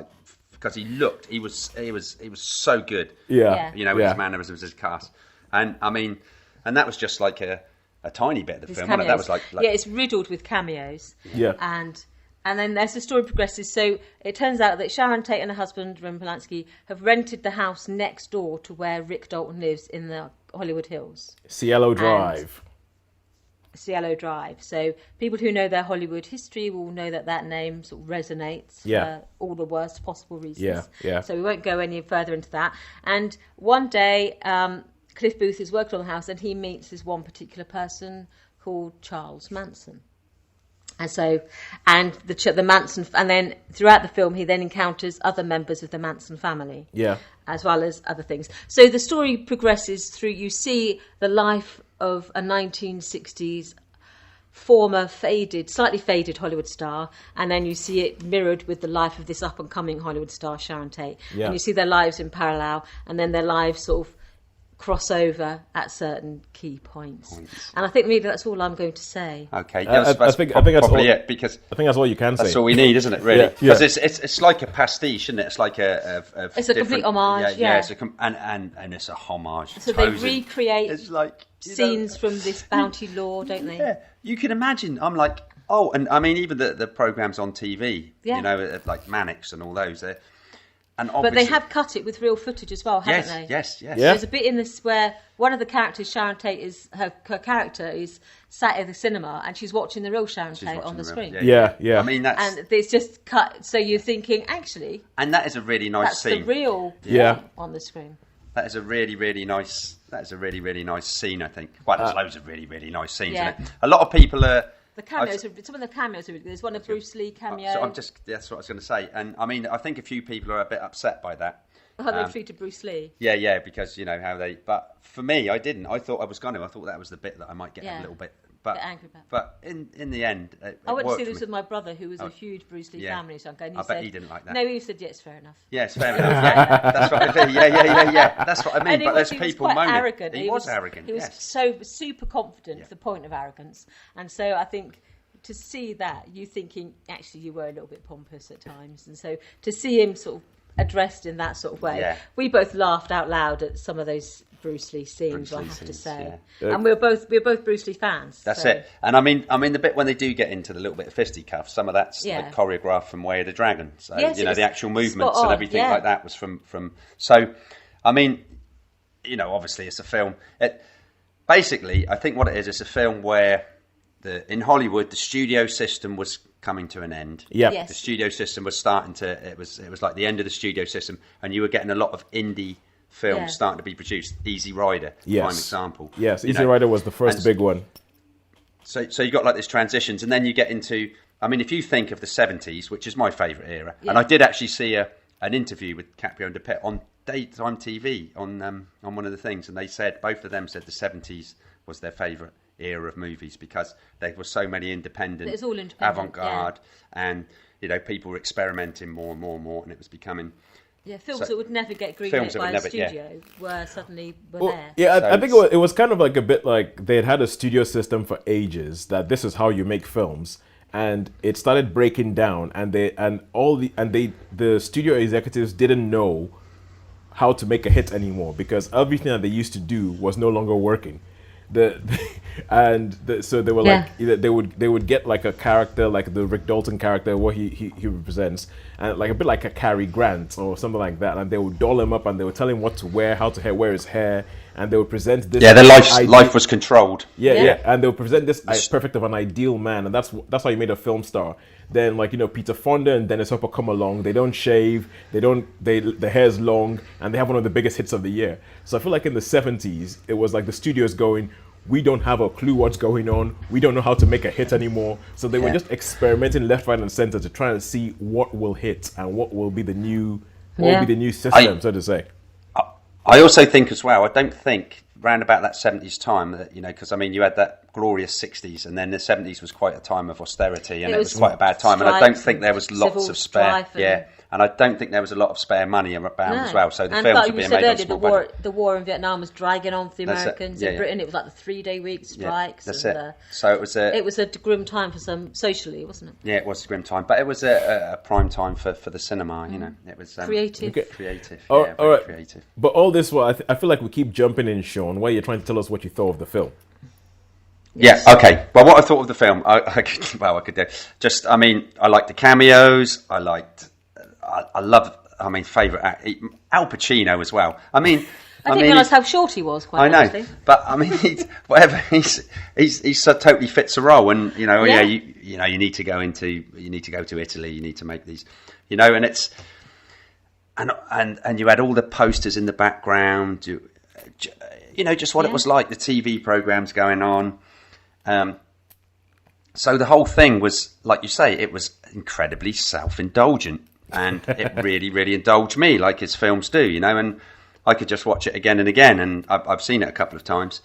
because he looked. He was so good. Yeah. You know, with his mannerisms, his cast, and that was just like a tiny bit of the His film. Wasn't it? That was like yeah, it's riddled with cameos. Yeah. And then as the story progresses, so it turns out that Sharon Tate and her husband, Roman Polanski, have rented the house next door to where Rick Dalton lives in the Hollywood Hills. Cielo Drive. Cielo Drive. So people who know their Hollywood history will know that name sort of resonates for all the worst possible reasons. Yeah. So we won't go any further into that. And one day, Cliff Booth is working on the house and he meets this one particular person called Charles Manson. And so, the Manson, and then throughout the film, he then encounters other members of the Manson family. Yeah. As well as other things. So the story progresses through, you see the life of a 1960s former slightly faded Hollywood star, and then you see it mirrored with the life of this up-and-coming Hollywood star, Sharon Tate. Yeah. And you see their lives in parallel, and then their lives sort of cross over at certain key points. And I think really that's all I'm going to say. Okay, I think that's probably all, it, because I think that's all you can say. that's all we need, isn't it? Really, Yeah. because it's like a pastiche, isn't it? It's like It's a complete homage, yeah. It's and it's a homage. So Tosin. they recreate It's like scenes from this Bounty Law, don't they? Yeah, you can imagine. I'm like, oh, and I mean, even the programs on TV, Yeah. you know, like Mannix and all those. And But they have cut it with real footage as well, haven't they? Yes. Yeah. There's a bit in this where one of the characters, Sharon Tate, is her character is sat in the cinema and she's watching the real Sharon Tate on the screen. Yeah. I mean, that's And it's just cut, so you're thinking, actually, and that is a really nice that's scene. the real Yeah. one on the screen. That is a really, really nice. That is a really, really nice scene. I think. Well, there's loads of really, really nice scenes Yeah. in it. A lot of people are. The cameos, some of the cameos are really good. There's one of Bruce Lee cameo. So that's what I was going to say. And I mean, I think a few people are a bit upset by that. How they treated Bruce Lee. Yeah, because you know how they. But for me, I didn't. I thought I was going to. I thought that was the bit that I might get a little bit. But angry about. But in the end, it I went to worked see for this me. with my brother, who was a huge Bruce Lee family. So I bet he didn't like that. No, he said, "Yeah, it's fair enough." Yes, fair enough. Yeah, that's what I mean. Yeah. That's what I mean. And But there's he was people quite moaning. arrogant. He was arrogant. He was yes. so super confident to the point of arrogance, and so I think to see that, you thinking actually you were a little bit pompous at times, and so to see him sort of addressed in that sort of way, we both laughed out loud at some of those Bruce Lee scenes. I have to say, and we're both Bruce Lee fans. That's it. And I mean the bit when they do get into the little bit of fisticuffs, some of that's like choreographed from Way of the Dragon. So you know the actual movements and everything like that was from. So, I mean, you know, obviously it's a film. Basically, I think what it is, it's a film where in Hollywood the studio system was coming to an end. Yeah. Yes. The studio system was starting to. It was like the end of the studio system, and you were getting a lot of indie films starting to be produced. Easy Rider, prime example. Yes, Easy Rider was the first big one. So you got like these transitions, and then you get into. I mean, if you think of the 70s, which is my favourite era, and I did actually see an interview with Caprio and DePet on daytime TV on one of the things, and they said both of them said the 70s was their favourite era of movies because there were so many independent, avant-garde, and you know people were experimenting more and more, and it was becoming films that would never get greenlit by a studio were suddenly there. Yeah, I think it was kind of like a bit like they had a studio system for ages that this is how you make films, and it started breaking down, and the studio executives didn't know how to make a hit anymore because everything that they used to do was no longer working. So they were like they would get like a character like the Rick Dalton character, what he represents, and like a bit like a Cary Grant or something like that, and they would doll him up and they would tell him what to wear, how to wear his hair, and they would present this. Yeah, their life was controlled. Yeah, and they would present this perfect of an ideal man, and that's how you made a film star. Then like Peter Fonda and Dennis Hopper come along. They don't shave. The hair's long, and they have one of the biggest hits of the year. So I feel like in the 70s, it was like the studios going, we don't have a clue what's going on. We don't know how to make a hit anymore. So they were just experimenting left, right, and center to try and see what will hit and what will be the new system, so to say. I also think as well, I don't think round about that 70s time, that, you know, because I mean, you had that glorious 60s, and then the 70s was quite a time of austerity, and it was quite a bad time. And I don't think there was lots of spare, and I don't think there was a lot of spare money around as well. So the films were being made on small budget. The war in Vietnam was dragging on for the Americans. In Britain, it was like the 3-day week strikes. That's it. So it was a grim time for some socially, wasn't it? Yeah, it was a grim time, but it was a prime time for the cinema. You know, it was creative. Creative. All right. Creative. But all this while, I feel like we keep jumping in, Sean, while you're trying to tell us what you thought of the film. Yeah, okay. Well, what I thought of the film, I could do. Just, I mean, I liked the cameos. I love, I mean, favourite act, Al Pacino as well. I mean... I didn't realise how short he was, quite honestly. I know, but I mean, he's so totally fits a role, and you know, you need to go to Italy, you need to make these, you know, and it's, and you had all the posters in the background, you know, just what it was like, the TV programs going on, so the whole thing was, like you say, it was incredibly self-indulgent, and it really, really indulged me, like his films do, you know, and I could just watch it again and again, and I've seen it a couple of times.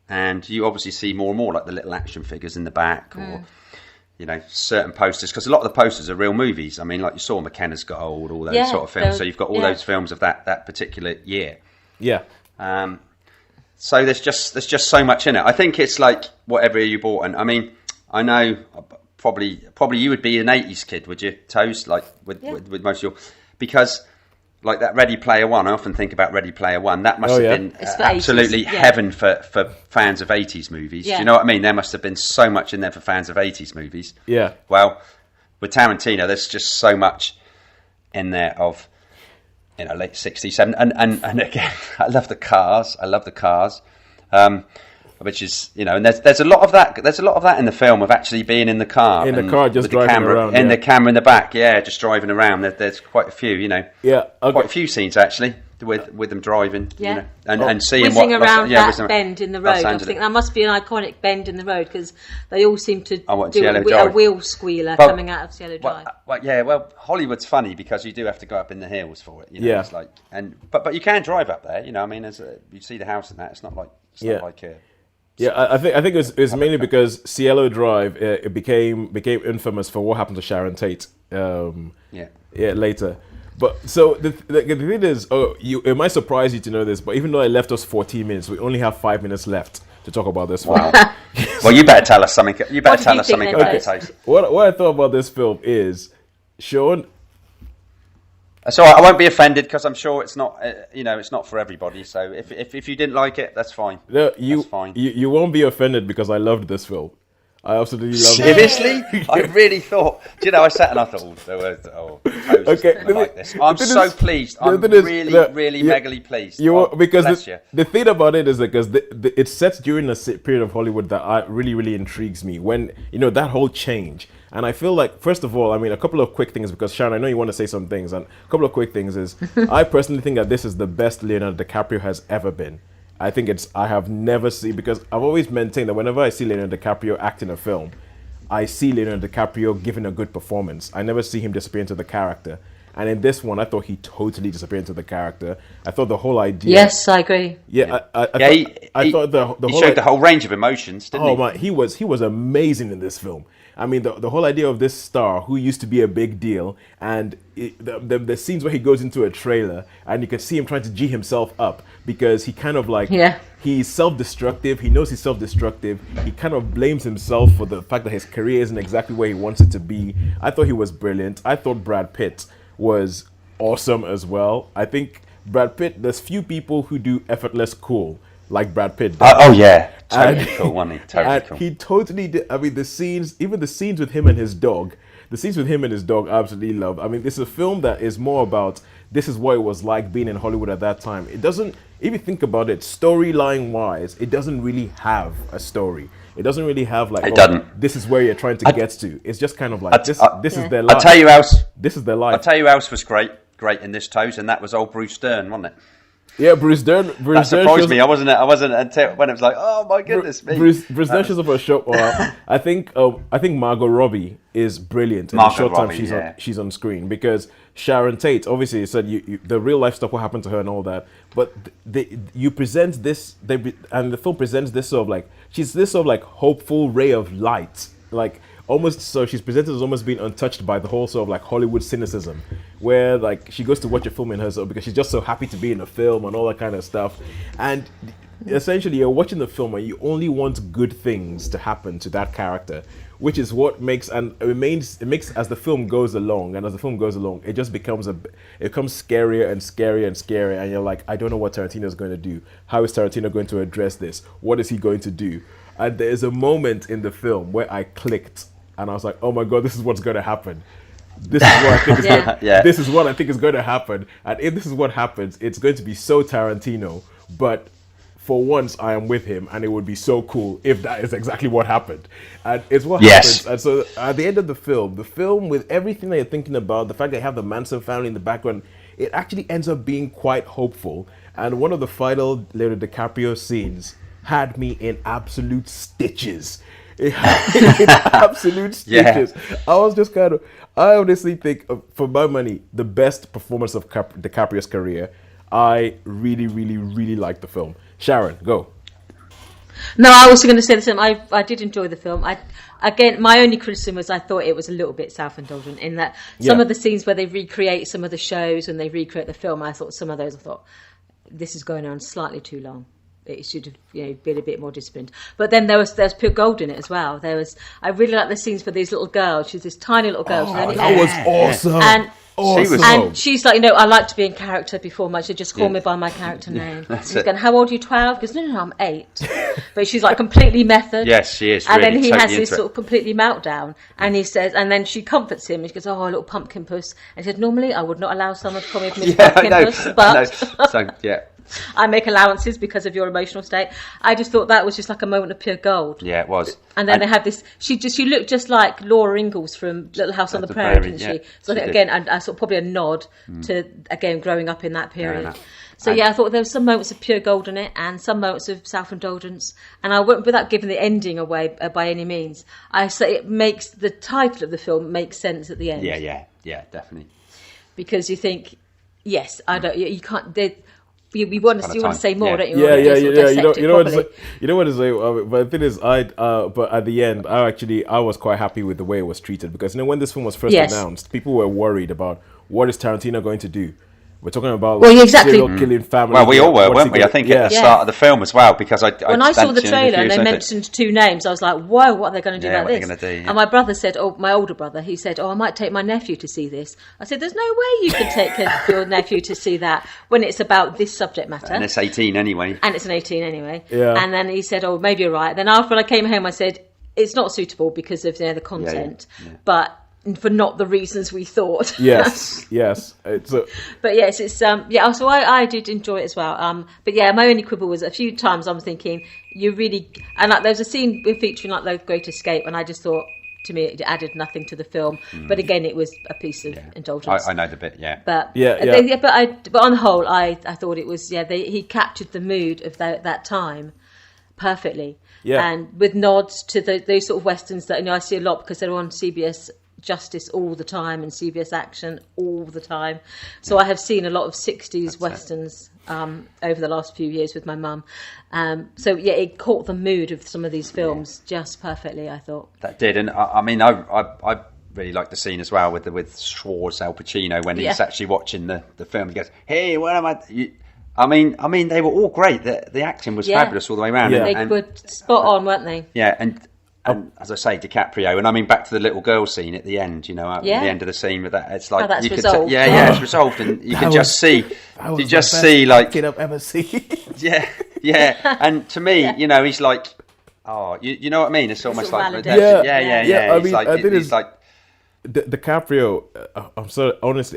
And you obviously see more and more, like the little action figures in the back, or you know, certain posters, because a lot of the posters are real movies. I mean, like you saw McKenna's Got Old, all those sort of films. So you've got all those films of that particular year. Yeah. So there's just so much in it. I think it's like whatever you bought, and I mean, I know probably you would be an 80s kid, would you, Toes? Like with most of your, because. Like that Ready Player One, I often think about Ready Player One. That must have been absolutely heaven for fans of 80s movies. Do you know what I mean? There must have been so much in there for fans of 80s movies. Yeah. Well, with Tarantino, there's just so much in there of, you know, late 60s. And again, I love the cars. Which is, you know, and there's a lot of that. There's a lot of that in the film of actually being in the car, just driving around, and the camera in the back, just driving around. There's quite a few, you know, quite a few scenes actually with them driving, you know, and seeing whizzing around that bend in the road. I think that must be an iconic bend in the road, because they all seem to do a wheel squealer coming out of Cielo Drive. Well, Hollywood's funny because you do have to go up in the hills for it. You know, it's like, but you can drive up there. You know, I mean, you see the house and that. It's not like I think it was mainly because Cielo Drive it became infamous for what happened to Sharon Tate. Later. But so the thing is, it might surprise you to know this, but even though I left us 14 minutes, we only have 5 minutes left to talk about this film. Wow. Well, you better tell us something. You better tell us something about it. What I thought about this film is, Sean. That's all right. I won't be offended because I'm sure it's not, it's not for everybody. So if you didn't like it, that's fine. No, that's fine. You won't be offended because I loved this film. I absolutely loved it. Seriously? I really thought. Do you know? I sat and I thought, okay. Like this. I'm so pleased. I'm really megally pleased. Because the thing about it is that because it sets during a period of Hollywood that really, really intrigues me. When that whole change. And I feel like, first of all, I mean, a couple of quick things, because Sharon, I know you want to say some things, and a couple of quick things is, I personally think that this is the best Leonardo DiCaprio has ever been. I think I have never seen, because I've always maintained that whenever I see Leonardo DiCaprio act in a film, I see Leonardo DiCaprio giving a good performance. I never see him disappear into the character. And in this one, I thought he totally disappeared into the character. I thought the whole idea... Yes, I agree. Yeah, I thought he showed the whole range of emotions, didn't he? Oh, man, he was amazing in this film. I mean, the whole idea of this star who used to be a big deal, and the scenes where he goes into a trailer and you can see him trying to G himself up because he kind of like, he's self-destructive. He knows he's self-destructive. He kind of blames himself for the fact that his career isn't exactly where he wants it to be. I thought he was brilliant. I thought Brad Pitt was awesome as well. I think Brad Pitt, there's few people who do effortless cool like Brad Pitt does. Totally cool, wasn't he? Totally cool. He totally did. I mean, the scenes with him and his dog, I absolutely love. I mean, this is a film that is more about, this is what it was like being in Hollywood at that time. It doesn't, if you think about it, storyline-wise, it doesn't really have a story. It doesn't really have like, this is where you're trying to get to. It's just kind of like, this is their life. I'll tell you else. This is their life. I'll tell you else was great in this, Toes, and that was old Bruce Dern, wasn't it? Yeah, Bruce Dern. That surprised me. I wasn't until when it was like, oh my goodness me. Bruce Dern shows up for a show. Well, I think Margot Robbie is brilliant in the short time she's on screen, because Sharon Tate, obviously, you said the real life stuff, what happened to her and all that, but you present this, and the film presents this sort of like, she's this sort of like hopeful ray of light, like almost, so she's presented as almost being untouched by the whole sort of like Hollywood cynicism, where like she goes to watch a film in herself because she's just so happy to be in a film and all that kind of stuff, and essentially you're watching the film and you only want good things to happen to that character, which is what makes, and it makes as the film goes along, it just becomes it becomes scarier and scarier and scarier, and you're like, I don't know what Tarantino's going to do. How is Tarantino going to address this? What is he going to do? And there's a moment in the film where I clicked and I was like, oh my god, this is what's going to happen. This is what I think this is what I think is going to happen. And if this is what happens, it's going to be so Tarantino, but for once I am with him, and it would be so cool if that is exactly what happened. And it's what happens. And so at the end of the film with everything that you're thinking about, the fact that you have the Manson family in the background, it actually ends up being quite hopeful. And one of the final Leonardo DiCaprio scenes had me in absolute stitches. It had me in absolute stitches. Yeah. I honestly think, for my money, the best performance of DiCaprio's career. I really, really, really liked the film. Sharon, go. No, I was going to say the same. I did enjoy the film. Again, my only criticism was I thought it was a little bit self-indulgent in that some of the scenes where they recreate some of the shows and they recreate the film, I thought some of those, this is going on slightly too long. It should have, been a bit more disciplined. But then there's pure gold in it as well. I really like the scenes for these little girls. She's this tiny little girl. That was awesome. And awesome. And she's like, I like to be in character before much. So just call me by my character name. He's going, how old are you, 12? He goes, no, I'm 8. But she's like completely method. Yes, she is. And really, then he totally has this sort of completely meltdown. And he says, and then she comforts him. And she goes, oh, little pumpkin puss. And he said, normally I would not allow someone to call me Miss Pumpkin Puss, but so, yeah. I make allowances because of your emotional state. I just thought that was just like a moment of pure gold. Yeah, it was. And then they have this. She looked just like Laura Ingalls from Little House on the Prairie, didn't she? So I think again, I sort of probably a nod to again growing up in that period. So I thought there were some moments of pure gold in it, and some moments of self-indulgence. And I went, without giving the ending away by any means, I say it makes the title of the film make sense at the end. Yeah, definitely. Because you think, yes, you can't. We want to say more, don't you? Yeah. You know what to say. But the thing is, but at the end, I was quite happy with the way it was treated, because when this film was first announced, people were worried about what is Tarantino going to do. We're talking about serial killing family. Well, we all were, weren't we? I think at the start of the film as well, because when I saw the trailer and they mentioned 2 names, I was like, whoa, what are they going to do about this? And my brother said, my older brother, he said, I might take my nephew to see this. I said, there's no way you can take your nephew to see that when it's about this subject matter. And it's 18 anyway. Yeah. And then he said, maybe you're right. Then after I came home, I said, it's not suitable because of the content, but for not the reasons we thought. Yes. But yes, it's so I did enjoy it as well. But yeah, my only quibble was a few times I'm thinking and there's a scene featuring like the Great Escape, and I just thought, to me, it added nothing to the film. But again, it was a piece of indulgence. I know the bit, But but on the whole, I thought it was he captured the mood of that time perfectly. Yeah. And with nods to those sort of westerns that I see a lot because they're on CBS Justice all the time and CBS Action all the time. So I have seen a lot of 60s westerns over the last few years with my mum. It caught the mood of some of these films just perfectly, I thought. That did, and I really liked the scene as well with Schwartz, Al Pacino, when he's actually watching the film. He goes, "Hey, what am I?" I mean, they were all great. The acting was fabulous all the way around. Yeah. They were spot on, weren't they? Yeah, and as I say, DiCaprio, and back to the little girl scene at the end. At the end of the scene with that, it's like that's resolved. It's resolved, and you can just see. You just see like kid I've ever seen. yeah. And to me, he's like, you know what I mean? It's almost like I think DiCaprio.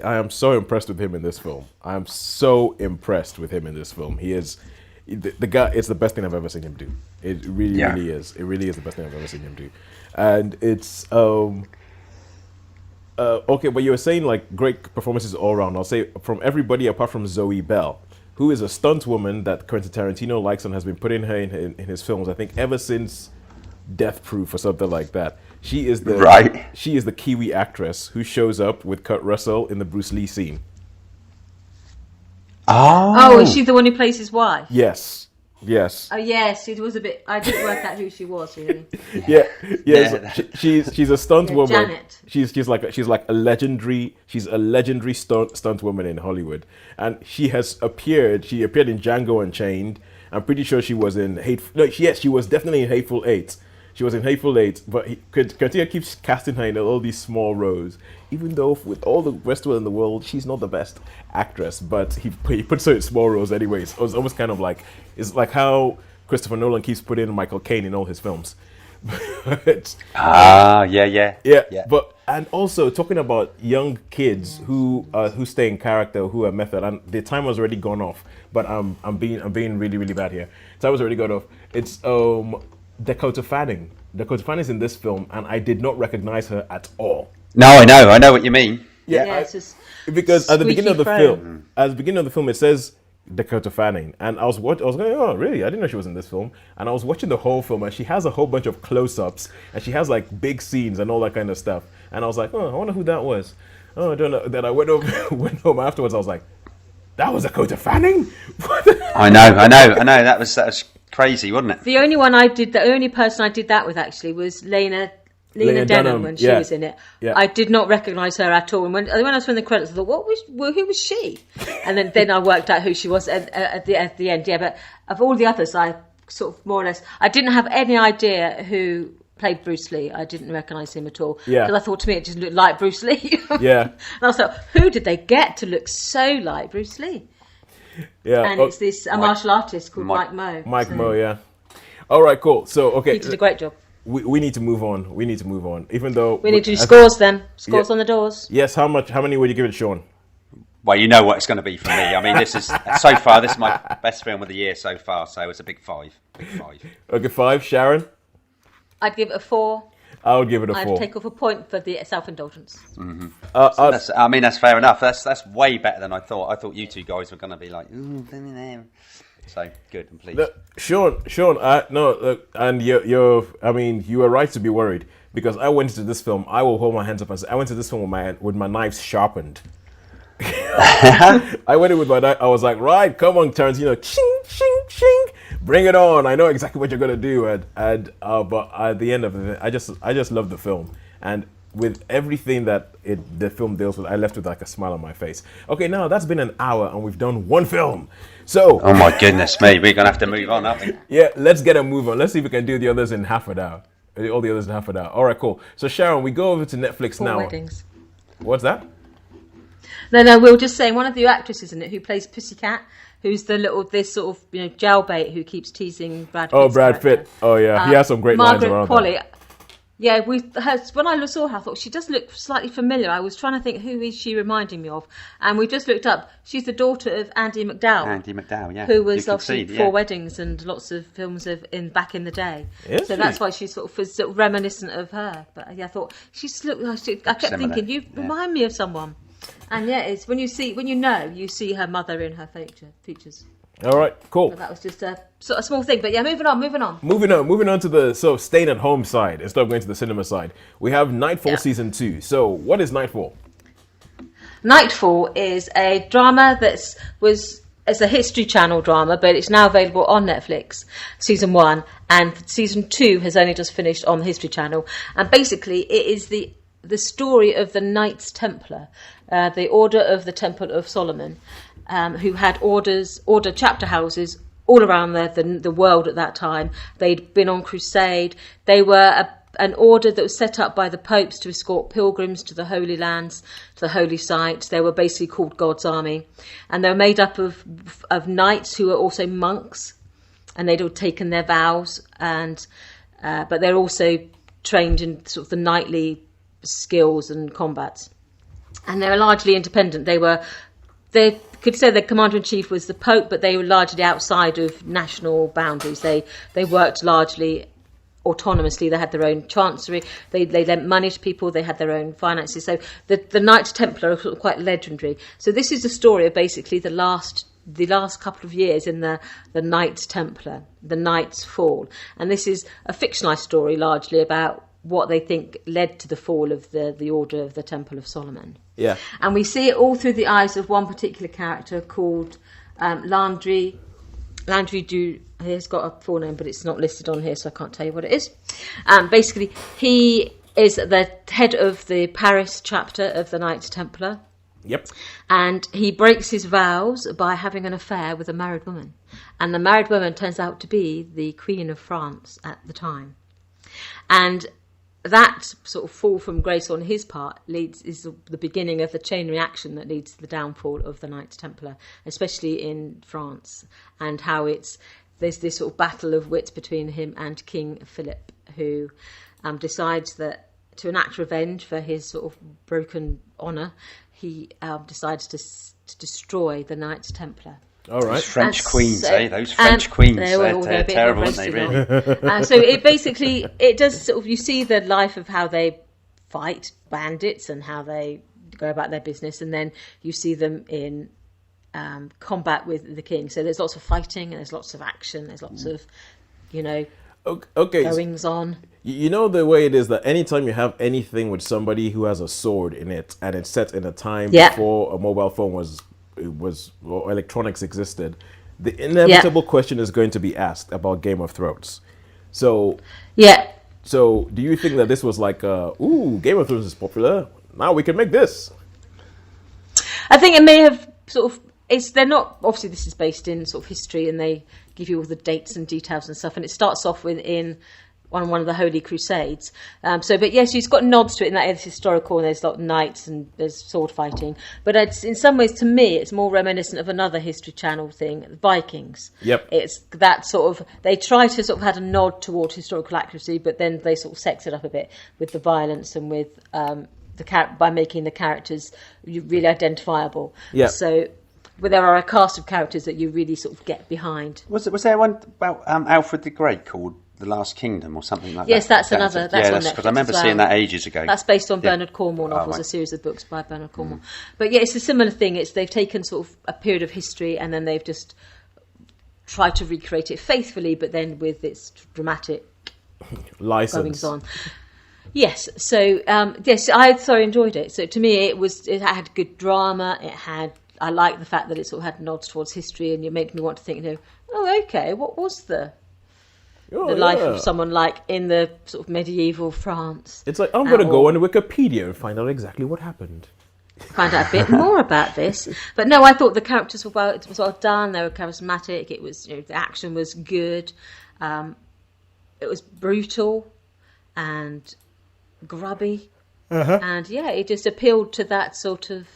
I am so impressed with him in this film. I am so impressed with him in this film. He is. The guy, it's the best thing I've ever seen him do. It really is. It really is the best thing I've ever seen him do. And it's okay, but you were saying like great performances all around. I'll say from everybody apart from Zoe Bell, who is a stunt woman that Quentin Tarantino likes and has been putting her in his films, I think, ever since Death Proof or something like that. She is the Kiwi actress who shows up with Kurt Russell in the Bruce Lee scene. Oh, is she the one who plays his wife? Yes. Oh yes, it was a bit. I didn't work out who she was really. She's a stunt woman. Janet. She's like a legendary stunt woman in Hollywood, and she has appeared. She appeared in Django Unchained. I'm pretty sure she was in she was definitely in Hateful Eight. She was in Hateful Eight, but Tarantino keeps casting her in all these small roles, even though with all the rest of her in the world, she's not the best actress, but he puts her in small roles anyways. It's almost kind of like, it's like how Christopher Nolan keeps putting Michael Caine in all his films. Yeah. But, and also talking about young kids who stay in character, who are method, and the time was already gone off, but I'm being really, really bad here. Time was already gone off. It's Dakota Fanning. Dakota Fanning's in this film, and I did not recognize her at all. No, I know what you mean. Because at the beginning of the film, it says Dakota Fanning, and I was going, oh really? I didn't know she was in this film. And I was watching the whole film, and she has a whole bunch of close-ups, and she has like big scenes and all that kind of stuff. And I was like, oh, I wonder who that was. Oh, I don't know. Then I went home afterwards. I was like, that was Dakota Fanning. I know. That was crazy, wasn't it? The only person I did that with actually was Lena Dunham when she was in it. Yeah. I did not recognise her at all. And when I was in the credits, I thought, who was she? And then I worked out who she was at the end. Yeah, but of all the others, I sort of more or less, I didn't have any idea who played Bruce Lee. I didn't recognise him at all. Yeah. Because I thought to me it just looked like Bruce Lee. Yeah. And I was like, who did they get to look so like Bruce Lee? Yeah. And it's this martial artist called Mike Moe. Moe, yeah. All right, cool. So, okay. He did a great job. We need to move on. Even though we need to do scores then. Scores on the doors. Yes. How many would you give it, Sean? Well, you know what it's going to be for me. I mean, this is my best film of the year so far. So it's a big 5. Okay, 5. Sharon? I'd give it a 4. I would give it a 4. I'd take off a point for the self-indulgence. Mm-hmm. That's fair enough. That's way better than I thought. I thought you two guys were going to be like, ooh, so good and pleased. Look, Sean, no, look, and you were right to be worried, because I went into this film. I will hold my hands up and say I went to this film with my knives sharpened. I went in with my knife. I was like, right, come on, Tarantino, ching, ching, ching, bring it on. I know exactly what you're gonna do, but at the end of it, I just love the film, and with everything that the film deals with, I left with like a smile on my face. Okay, now that's been an hour and we've done one film. So, oh my goodness me, we're gonna have to move on, aren't we? Yeah, let's get a move on. Let's see if we can do the others in half an hour. All the others in half an hour. All right, cool. So Sharon, we go over to Netflix 4 now. Weddings. What's that? No, we were just saying one of the actresses in it who plays Pussycat, who's this sort of jailbait who keeps teasing Brad Pitt. Oh, Brad Pitt. Oh yeah, he has some great lines around Polly. that. Yeah, when I saw her, I thought she does look slightly familiar. I was trying to think, who is she reminding me of? And we just looked up. She's the daughter of Andy McDowell. Andy McDowell, yeah. Who was obviously 4 Weddings and lots of films back in the day. So that's why she sort of reminiscent of her. But yeah, I thought I kept thinking, you remind me of someone. And yeah, it's when you see her mother in her features. All right, cool. So that was just a sort of small thing, but yeah, moving on. Moving on to the sort of staying at home side instead of going to the cinema side. We have Knightfall season 2. So, what is Knightfall? Knightfall is a drama it's a History Channel drama, but it's now available on Netflix, season 1, and season 2 has only just finished on the History Channel. And basically, it is the story of the Knights Templar, the Order of the Temple of Solomon. Who had order chapter houses all around the world at that time. They'd been on crusade. They were an order that was set up by the popes to escort pilgrims to the Holy Lands, to the holy sites. They were basically called God's Army. And they were made up of knights who were also monks, and they'd all taken their vows. But they're also trained in sort of the knightly skills and combats. And they were largely independent. They could say the commander-in-chief was the Pope, but they were largely outside of national boundaries. They worked largely autonomously. They had their own chancery. They lent money to people. They had their own finances. So the Knights Templar are sort of quite legendary. So this is the story of basically the last the last couple of years in the Knights Templar, the Knights Fall. And this is a fictionalised story largely about what they think led to the fall of the Order of the Temple of Solomon. Yeah. And we see it all through the eyes of one particular character called Landry Du. He's got a full name, but it's not listed on here, so I can't tell you what it is. Basically, he is the head of the Paris chapter of the Knights Templar. Yep. And he breaks his vows by having an affair with a married woman. And the married woman turns out to be the Queen of France at the time. And that sort of fall from grace on his part is the beginning of the chain reaction that leads to the downfall of the Knights Templar, especially in France, and how there's this sort of battle of wits between him and King Philip, who decides that to enact revenge for his sort of broken honour, he decides to destroy the Knights Templar. All right. Those French queens, so, Those French queens. They're Terrible, aren't they, really? So it does sort of, you see the life of how they fight bandits and how they go about their business, and then you see them in combat with the king. So there's lots of fighting, and there's lots of action, there's lots of, Okay. goings on. You know the way it is that anytime you have anything with somebody who has a sword in it, and it's set in a time before a mobile phone was or electronics existed, the inevitable question is going to be asked about Game of Thrones. So So do you think that this was like, Game of Thrones is popular, now we can make this? I think it may have sort of, they're not, obviously this is based in sort of history, and they give you all the dates and details and stuff, and it starts off in one of the Holy Crusades. But yes, it's got nods to it in that it's historical, and there's a lot of knights and there's sword fighting. But it's, in some ways, to me, it's more reminiscent of another History Channel thing, Vikings. Yep. It's that sort of, they try to sort of have a nod towards historical accuracy, but then they sort of sex it up a bit with the violence and with by making the characters really identifiable. Yeah. So there are a cast of characters that you really sort of get behind. Was there one about Alfred the Great called The Last Kingdom or something like that? Yes, that's another. That's on Netflix because I remember as well. seeing that ages ago. That's based on Bernard Cornwell novels, right. a series of books by Bernard Cornwell. But yeah, it's a similar thing. They've taken sort of a period of history, and then they've just tried to recreate it faithfully, but then with its dramatic License. goings on. Yes, so yes, I thoroughly enjoyed it. So to me, it had good drama. I like the fact that it sort of had nods towards history, and it made me want to think, okay, what was the life of someone like in the sort of medieval France? It's like, I'm going to go on Wikipedia and find out exactly what happened. Find out a bit more about this. But no, I thought the characters were well done. They were charismatic. It was, the action was good. It was brutal and grubby. And yeah, it just appealed to that sort of,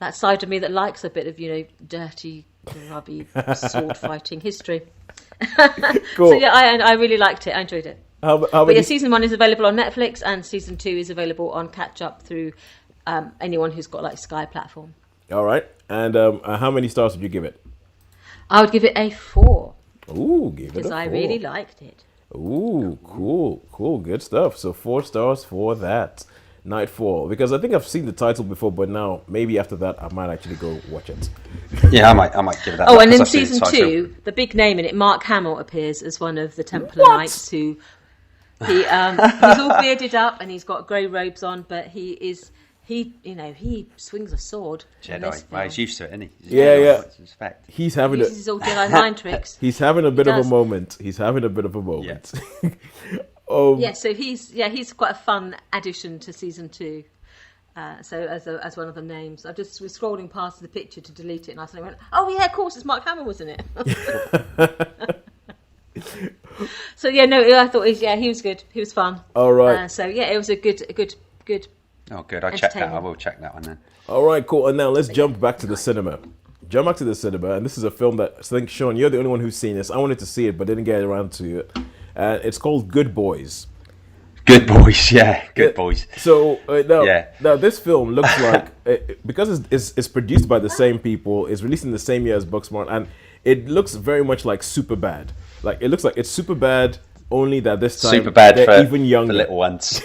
that side of me that likes a bit of, dirty, grubby sword fighting history. Cool. So yeah, I really liked it. I enjoyed it. But yeah, season 1 is available on Netflix, and season 2 is available on catch up through anyone who's got like Sky platform. All right. And how many stars would you give it? I would give it a 4. Ooh, give it a 4. Because I really liked it. Ooh, cool, good stuff. So 4 stars for that. Knightfall, because I think I've seen the title before, but now maybe after that I might actually go watch it. Yeah, I might give it that. Oh, and in season 2, the big name in it, Mark Hamill, appears as one of the Templar Knights who he's all bearded up and he's got grey robes on, but he swings a sword. Jedi. Well, he's used to it, isn't he? Yeah. He's having his all Jedi mind tricks. He's having a bit of a moment. Yeah. Yeah, so he's quite a fun addition to season 2. So as one of the names, I just was scrolling past the picture to delete it, and I suddenly went, "Oh yeah, of course, it's Mark Hamill, wasn't it?" So yeah, no, I thought he was good. He was fun. All right. So yeah, it was a good. Oh, good. I checked that. I will check that one then. All right, cool. And now let's jump back to the cinema. And this is a film that I think, Sean, you're the only one who's seen this. I wanted to see it, but didn't get around to it. It's called Good Boys. Good Boys, yeah. Good Boys. So now this film looks like, because it's produced by the same people, it's released in the same year as Booksmart, and it looks very much like Superbad. Like, it looks like it's Superbad, only that this time they're even younger. For little ones.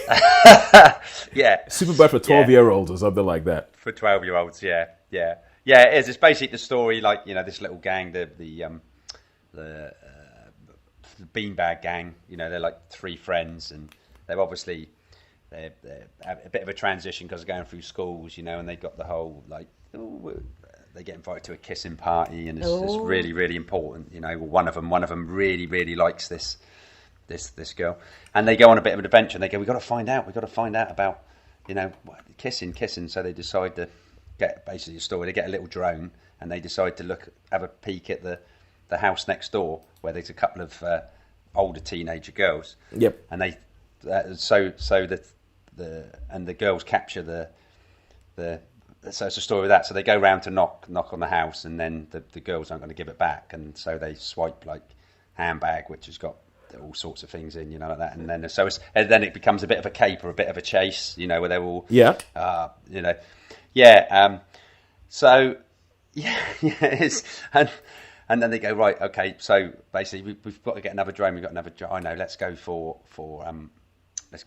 Yeah. Superbad for 12-year-olds or something like that. For 12-year-olds, yeah. Yeah, it is. It's basically the story, like, you know, this little gang, the beanbag gang. You know, they're like three friends, and they're obviously they're a bit of a transition because they're going through schools, you know, and they got the whole like, they get invited to a kissing party, and it's really, really important. You know, one of them really, really likes this girl, and they go on a bit of an adventure. And they go, we've got to find out about, you know, kissing. So they decide to get basically a story. They get a little drone, and they decide to have a peek at the house next door, where there's a couple of older teenager girls. Yep. And they the girls capture so it's a story of that. So they go round to knock on the house, and then the girls aren't going to give it back, and so they swipe like handbag, which has got all sorts of things in, you know, like that. And then then it becomes a bit of a caper, a bit of a chase, you know, where they're all you know, so it's and then they go, right, okay, so basically we've got to get another drone. I know, let's go for let's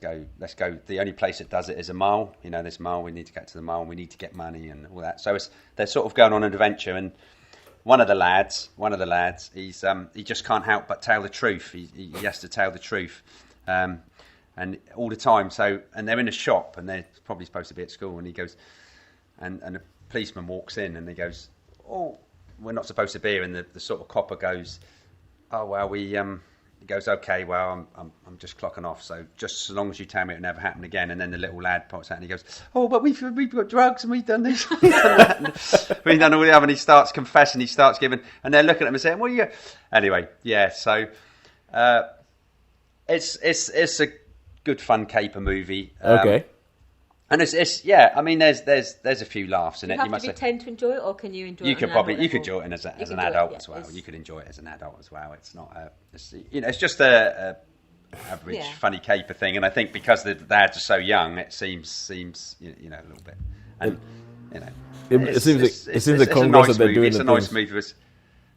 go. The only place that does it is a mall. You know, this mall, we need to get to the mall, and we need to get money and all that. So they're sort of going on an adventure, and one of the lads, he just can't help but tell the truth. He has to tell the truth, and all the time. So, and they're in a shop, and they're probably supposed to be at school, and he goes, and a policeman walks in, and he goes, oh, we're not supposed to be here, and the sort of copper goes, oh well, he goes, okay, well, I'm just clocking off, so just as long as you tell me it'll never happen again. And then the little lad pops out and he goes, oh, but we've got drugs, and we've done this, we've done that, and we've done all the other, and he starts confessing, he starts giving, and they're looking at him and saying, well, yeah. Anyway, yeah, so it's a good fun caper movie. Okay. And it's yeah, I mean, there's a few laughs in it. You have to be 10 to enjoy it, or can you enjoy it? You could enjoy it as an adult as well. You could enjoy it as an adult as well. It's not it's just a average funny caper thing. And I think because the dads are so young, it seems you know, a little bit. And you know, it seems it's a nice movie. It's a nice movie.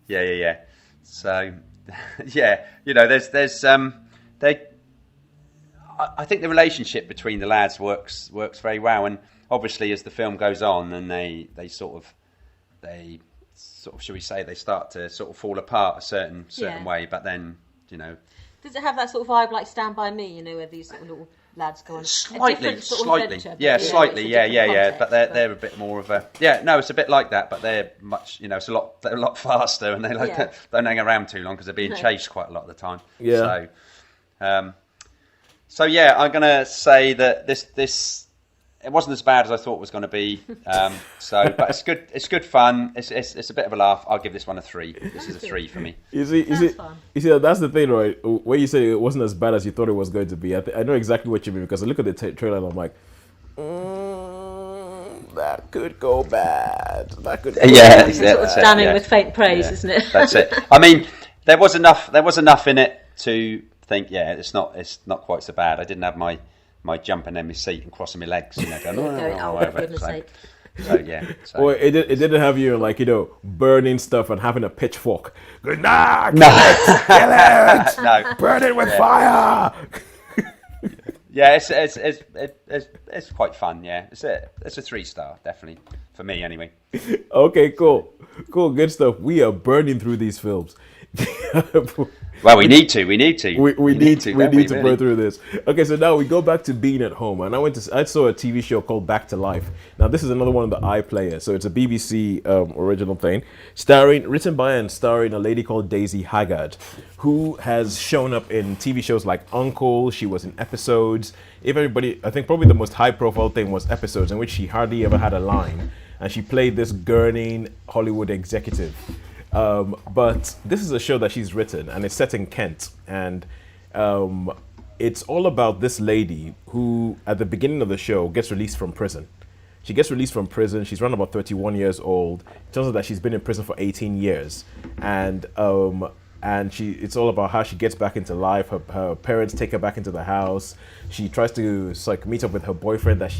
Yeah. So yeah, you know, there's I think the relationship between the lads works very well, and obviously as the film goes on, and they sort of shall we say, they start to sort of fall apart a certain way, but then, you know, does it have that sort of vibe like Stand By Me, you know, where these sort of little lads go on slightly, adventure, yeah, but they're a bit more of a it's a bit like that, but they're much, you know, they're a lot faster, and they don't hang around too long because they're being chased quite a lot of the time. So yeah, I'm gonna say that this it wasn't as bad as I thought it was going to be. But it's good. It's good fun. It's a bit of a laugh. I'll give this one a 3. This is a 3 for me. You see, that's the thing, right? When you say it wasn't as bad as you thought it was going to be, I know exactly what you mean, because I look at the trailer and I'm like, that could go bad. That could. It's sort of standing with faint praise, isn't it? That's it. I mean, there was enough in it to think, it's not quite so bad. I didn't have my jumping in my seat and crossing my legs, you know, going, for goodness sake. So yeah. Or it didn't have you, like, you know, burning stuff and having a pitchfork. Kill it, no, burn it with fire. Yeah, it's quite fun. Yeah, it's a 3-star, definitely for me anyway. Okay, cool, good stuff. We are burning through these films. Well, we need to. We need to burn through this. Okay, so now we go back to being at home, and I saw a TV show called Back to Life. Now, this is another one of the iPlayers, so it's a BBC original thing, written by and starring a lady called Daisy Haggard, who has shown up in TV shows like Uncle. She was in Episodes. I think probably the most high-profile thing was Episodes, in which she hardly ever had a line, and she played this gurning Hollywood executive. But this is a show that she's written, and it's set in Kent, and it's all about this lady who, at the beginning of the show, gets released from prison. She gets released from prison. She's around about 31 years old. It turns out that she's been in prison for 18 years, and it's all about how she gets back into life. Her parents take her back into the house. She tries to meet up with her boyfriend that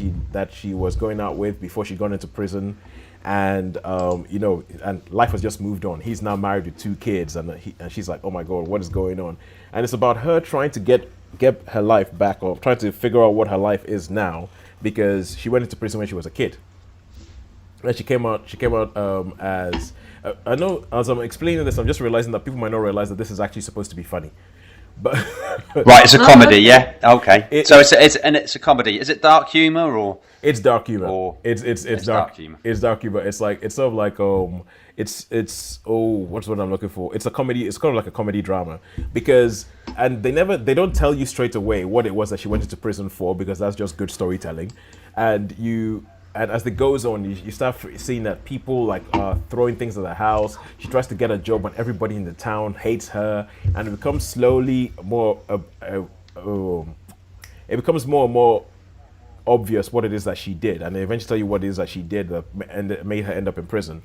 she was going out with before she'd gone into prison. And and life has just moved on. He's now married with 2 kids, and she's like, oh my god, what is going on? And it's about her trying to get her life back, or trying to figure out what her life is now, because she went into prison when she was a kid. And she came out. She came out as I know. As I'm explaining this, I'm just realizing that people might not realize that this is actually supposed to be funny. But Right, it's a comedy, yeah. Okay, so It- it's a comedy. Is it dark humor or? it's dark humor. Or- It's it's dark. dark humor. It's dark humor. It's like it's sort of like it's what's what I'm looking for? It's a comedy. It's kind of like a comedy drama because and they don't tell you straight away what it was that she went into prison for because that's just good storytelling, and as it goes on, you start seeing that people like are throwing things at the house. She tries to get a job, but everybody in the town hates her, and it becomes slowly more. It becomes more and more obvious what it is that she did, and they eventually tell you what it is that she did that and it made her end up in prison.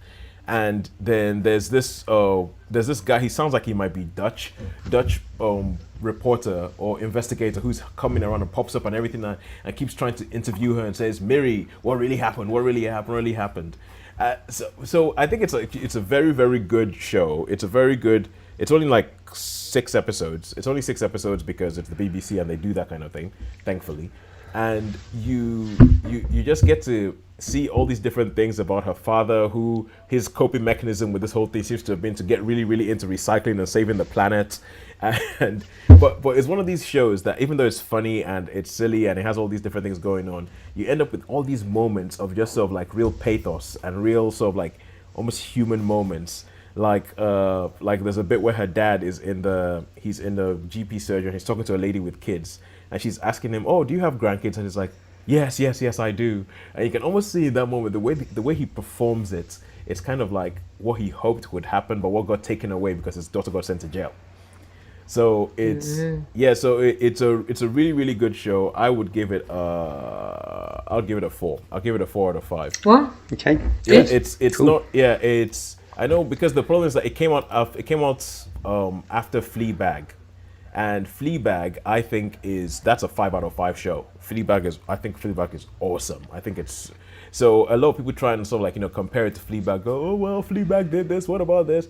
And then there's this guy. He sounds like he might be Dutch reporter or investigator who's coming around and pops up and everything and keeps trying to interview her and says, "Miri, what really happened? What really happened? What really happened?" So I think it's a very, very good show. It's a very good. It's only like 6 episodes. It's only 6 episodes because it's the BBC and they do that kind of thing, thankfully. And you just get to see all these different things about her father, who his coping mechanism with this whole thing seems to have been to get really, really into recycling and saving the planet. And but it's one of these shows that even though it's funny and it's silly and it has all these different things going on, you end up with all these moments of just sort of like real pathos and real sort of like almost human moments. Like there's a bit where her dad he's in the GP surgery and he's talking to a lady with kids and she's asking him, "Oh, do you have grandkids?" And he's like, yes, I do. And you can almost see in that moment the way he performs it. It's kind of like what he hoped would happen, but what got taken away because his daughter got sent to jail. So it's it's a really, really good show. I would give it I'll give it a 4. I'll give it a 4 out of 5. What? Okay. Yeah, it's Cool. not. Yeah, it's. I know because the problem is that it came out after Fleabag, and Fleabag I think that's a 5 out of 5 show. I think Fleabag is awesome. I think it's so a lot of people try and sort of like compare it to Fleabag. Go, oh well, Fleabag did this. What about this?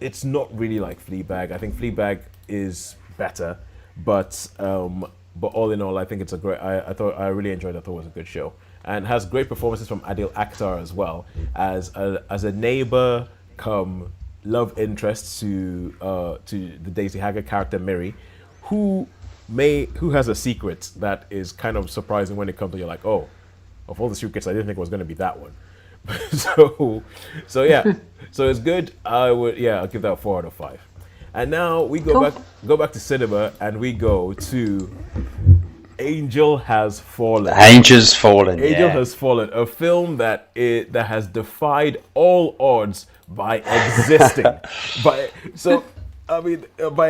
It's not really like Fleabag. I think Fleabag is better, but all in all, I think it's a great. I really enjoyed it. I thought it was a good show. And has great performances from Adil Akhtar as well as a neighbor come love interest to the Daisy Haggard character Miri, who has a secret that is kind of surprising when it comes to you're like, oh, of all the secrets I didn't think it was going to be that one. so yeah, so it's good. I'll give that a 4 out of 5. And now we go back to cinema and we go to Angel Has Fallen. Angel's Fallen. Angel Yeah. Has Fallen, a film that has defied all odds by existing. by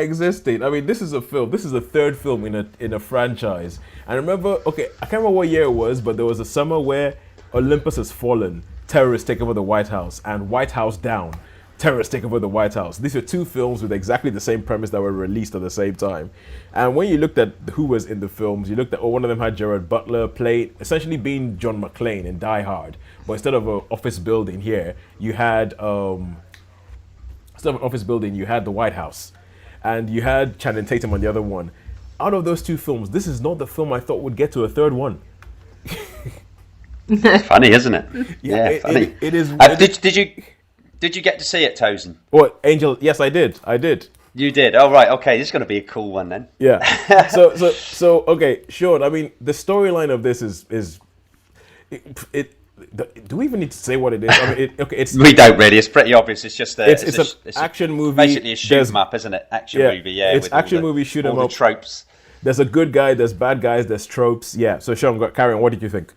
existing. I mean, this is a film. This is the 3rd film in a franchise. And remember, I can't remember what year it was, but there was a summer where Olympus Has Fallen, terrorists take over the White House, and White House Down, terrorists take over the White House. These are 2 films with exactly the same premise that were released at the same time. And when you looked at who was in the films, you looked at, one of them had Gerard Butler played, essentially being John McClane in Die Hard. But instead of an office building here, you had, instead of an office building, you had the White House. And you had Channing Tatum on the other one. Out of those 2 films, this is not the film I thought would get to a 3rd one. Funny, isn't it? Yeah, funny. It is. Did you get to see it, Tosin? What, Angel? Yes, I did. You did. Oh, right. Okay, this is going to be a cool one then. Yeah. So okay, Sean. I mean, the storyline of this is do we even need to say what it is? I mean, it's We don't really. It's pretty obvious. It's just it's an action movie. Basically a shoot 'em up, isn't it? Action movie. Yeah. It's with all action movie shoot 'em all up. the tropes. There's a good guy. There's bad guys. There's tropes. Yeah. So Sean, carry on. What did you think?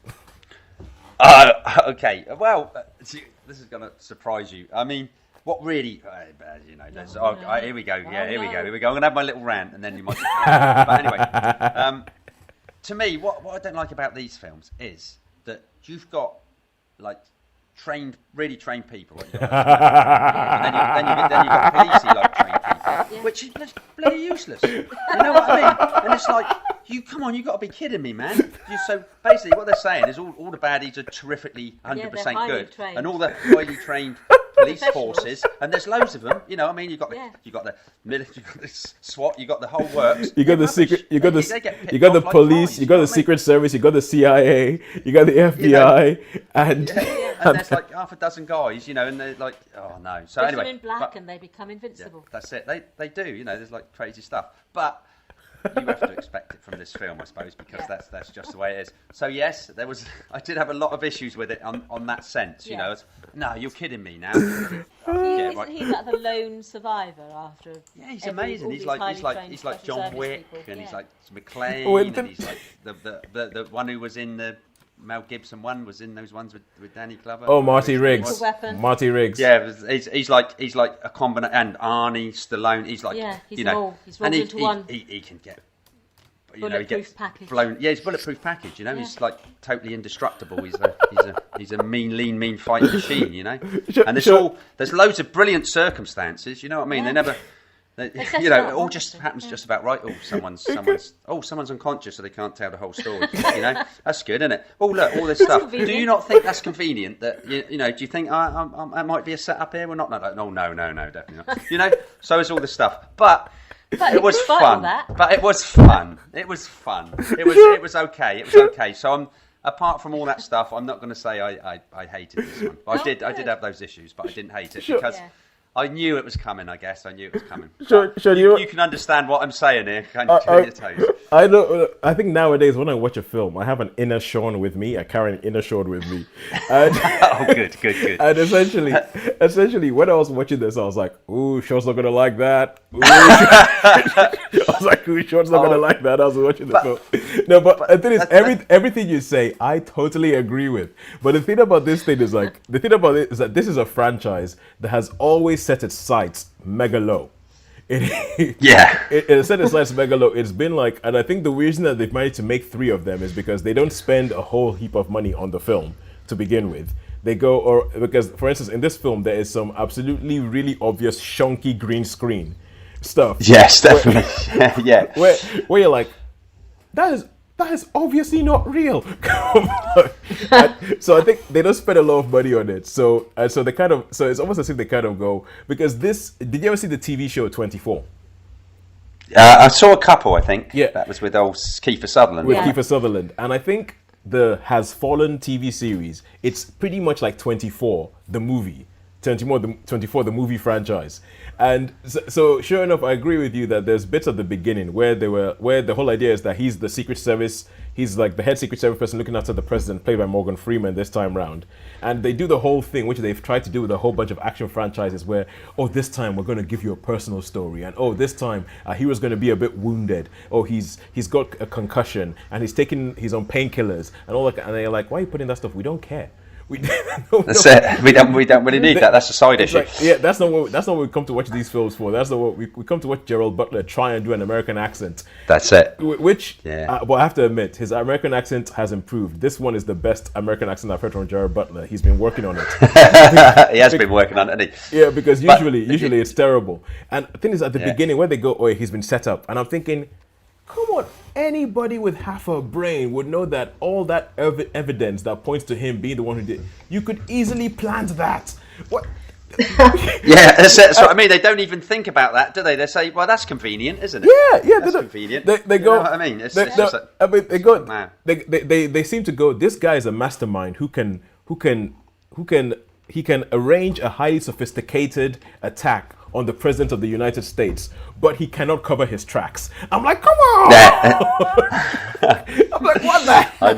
Okay. Well, this is going to surprise you. I mean, what really, here we go. Yeah, here we go. I'm going to have my little rant, and then you might. But anyway, to me, what I don't like about these films is that you've got like really trained people, and then you've got policey like trained people, which is just bloody useless. You know what I mean? And it's like, you've got to be kidding me, man. So basically, what they're saying is all the baddies are terrifically 100% good, trained. and all the highly trained police forces, and there's loads of them. You know, I mean, you got the military, you got the SWAT, you got the whole works. You got the secret. You got They you got the picked off like police. flies, You got the Secret Service. You got the CIA. You got the FBI, and and there's like half a dozen guys, you know, and they're like, oh no. So Put anyway, them in black and they become yeah, invincible. that's it. They do, you know. There's like crazy stuff, but you have to expect it from this film, I suppose, because that's just the way it is. So yes, I did have a lot of issues with it on that sense, you know. It's, no, you're kidding me now. Isn't he like the lone survivor after? Yeah, he's amazing. He's like John Wick, and he's like McClane, Well, and he's like the one who was in the Mel Gibson one was in those ones with Danny Glover. Oh, Marty Riggs. Lethal Weapon. Marty Riggs. Yeah, he's like a combination, and Arnie Stallone. He's like, he's you know, all. He's rolled into one. He can get. Bulletproof package. Blown. Yeah, he's bulletproof package. You know, he's like totally indestructible. He's a mean fighting machine. You know, and there's loads of brilliant circumstances. You know what I mean? Yeah. You know, it all just happens just about right. Someone's unconscious, so they can't tell the whole story. You know, that's good, isn't it? Oh, look, all this stuff. Do you not think that's convenient? That you know? Do you think I might be a setup here? We're not. No, definitely not. You know, so is all this stuff, but. It was fun. But it was fun. It was fun. It was okay. It was okay. So apart from all that stuff, I'm not going to say I hated this one. But I did have those issues, but I didn't hate it because I knew it was coming. I guess I knew it was coming. You can understand what I'm saying here. Can't you? I know. I think nowadays when I watch a film, I have an inner Shaun with me. I carry an inner Shaun with me. And, oh, good. And essentially, when I was watching this, I was like, "Ooh, Sean's not gonna like that." Ooh, I was like, "Ooh, Sean's not gonna like that." I was watching the film. No, but the thing is, everything you say, I totally agree with. But the thing about this thing is that this is a franchise that has always set its sights mega low. It set its sights mega low. It's been like, and I think the reason that they've managed to make 3 of them is because they don't spend a whole heap of money on the film to begin with. They go, because for instance, in this film, there is some absolutely really obvious shonky green screen stuff. Yes, definitely. Yeah. Where you're like, that is obviously not real. So I think they don't spend a lot of money on it. So it's almost as if they kind of go, because did you ever see the TV show 24? I saw a couple, I think. Yeah. That was with old Kiefer Sutherland. Kiefer Sutherland. And I think the Has Fallen TV series, it's pretty much like 24, the movie. 24, the movie franchise. And so sure enough, I agree with you that there's bits at the beginning where the whole idea is that he's the Secret Service, he's like the head Secret Service person looking after the president, played by Morgan Freeman this time round. And they do the whole thing, which they've tried to do with a whole bunch of action franchises where, oh, this time we're going to give you a personal story. And oh, this time our hero's going to be a bit wounded. Oh, he's got a concussion and he's on painkillers and all that. And they're like, why are you putting that stuff? We don't care. That's it. We don't really need that. That's a side issue. Like, that's not what we come to watch these films for. That's not what we come to watch Gerald Butler try and do an American accent. That's it. Which, but I have to admit, his American accent has improved. This one is the best American accent I've heard from Gerald Butler. He's been working on it. He has been working on it, hasn't he? Yeah, because usually it's terrible. And the thing is, at the beginning, when they go, oh, he's been set up, and I'm thinking, come on, anybody with half a brain would know that all that evidence that points to him being the one who did, you could easily plant that. What? Yeah, that's it. So I mean, they don't even think about that, do they? They say, "Well, that's convenient, isn't it?" Yeah, that's convenient. They go. You know what I mean, they go. They seem to go. This guy is a mastermind who can arrange a highly sophisticated attack on the president of the United States, but he cannot cover his tracks. I'm like, come on! I'm like, what the hell?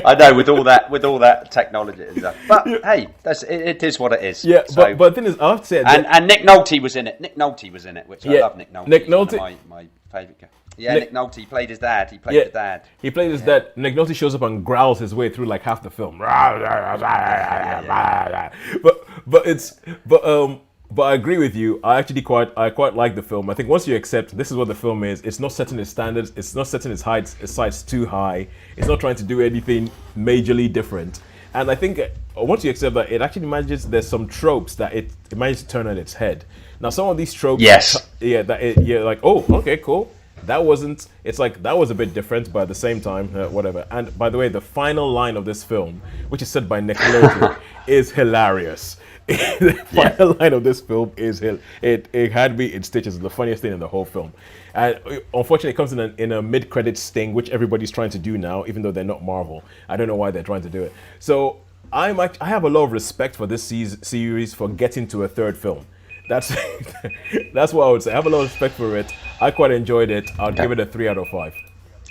I know. With all that technology and stuff, but hey, it is what it is. Yeah, so, but the thing is, I have to say, and Nick Nolte was in it. Nick Nolte was in it, which I love. Nick Nolte. Nick Nolte, one of my favourite guy. Yeah, Nick Nolte played his dad. He played the dad. He played his dad. Nick Nolte shows up and growls his way through like half the film. But I agree with you. I quite like the film. I think once you accept this is what the film is, it's not setting its standards. It's not setting its sights too high. It's not trying to do anything majorly different. And I think once you accept that, it actually manages. There's some tropes that it manages to turn on its head. Now, some of these tropes, like, oh, okay, cool. That wasn't. It's like that was a bit different, but at the same time, whatever. And by the way, the final line of this film, which is said by Nick Nolte, is hilarious. The final line of this film is it had me in stitches. It's the funniest thing in the whole film, and unfortunately, it comes in a mid-credit sting, which everybody's trying to do now, even though they're not Marvel. I don't know why they're trying to do it. So I have a lot of respect for this series for getting to a third film. That's that's what I would say. I have a lot of respect for it. I quite enjoyed it. I'd give it a 3 out of 5.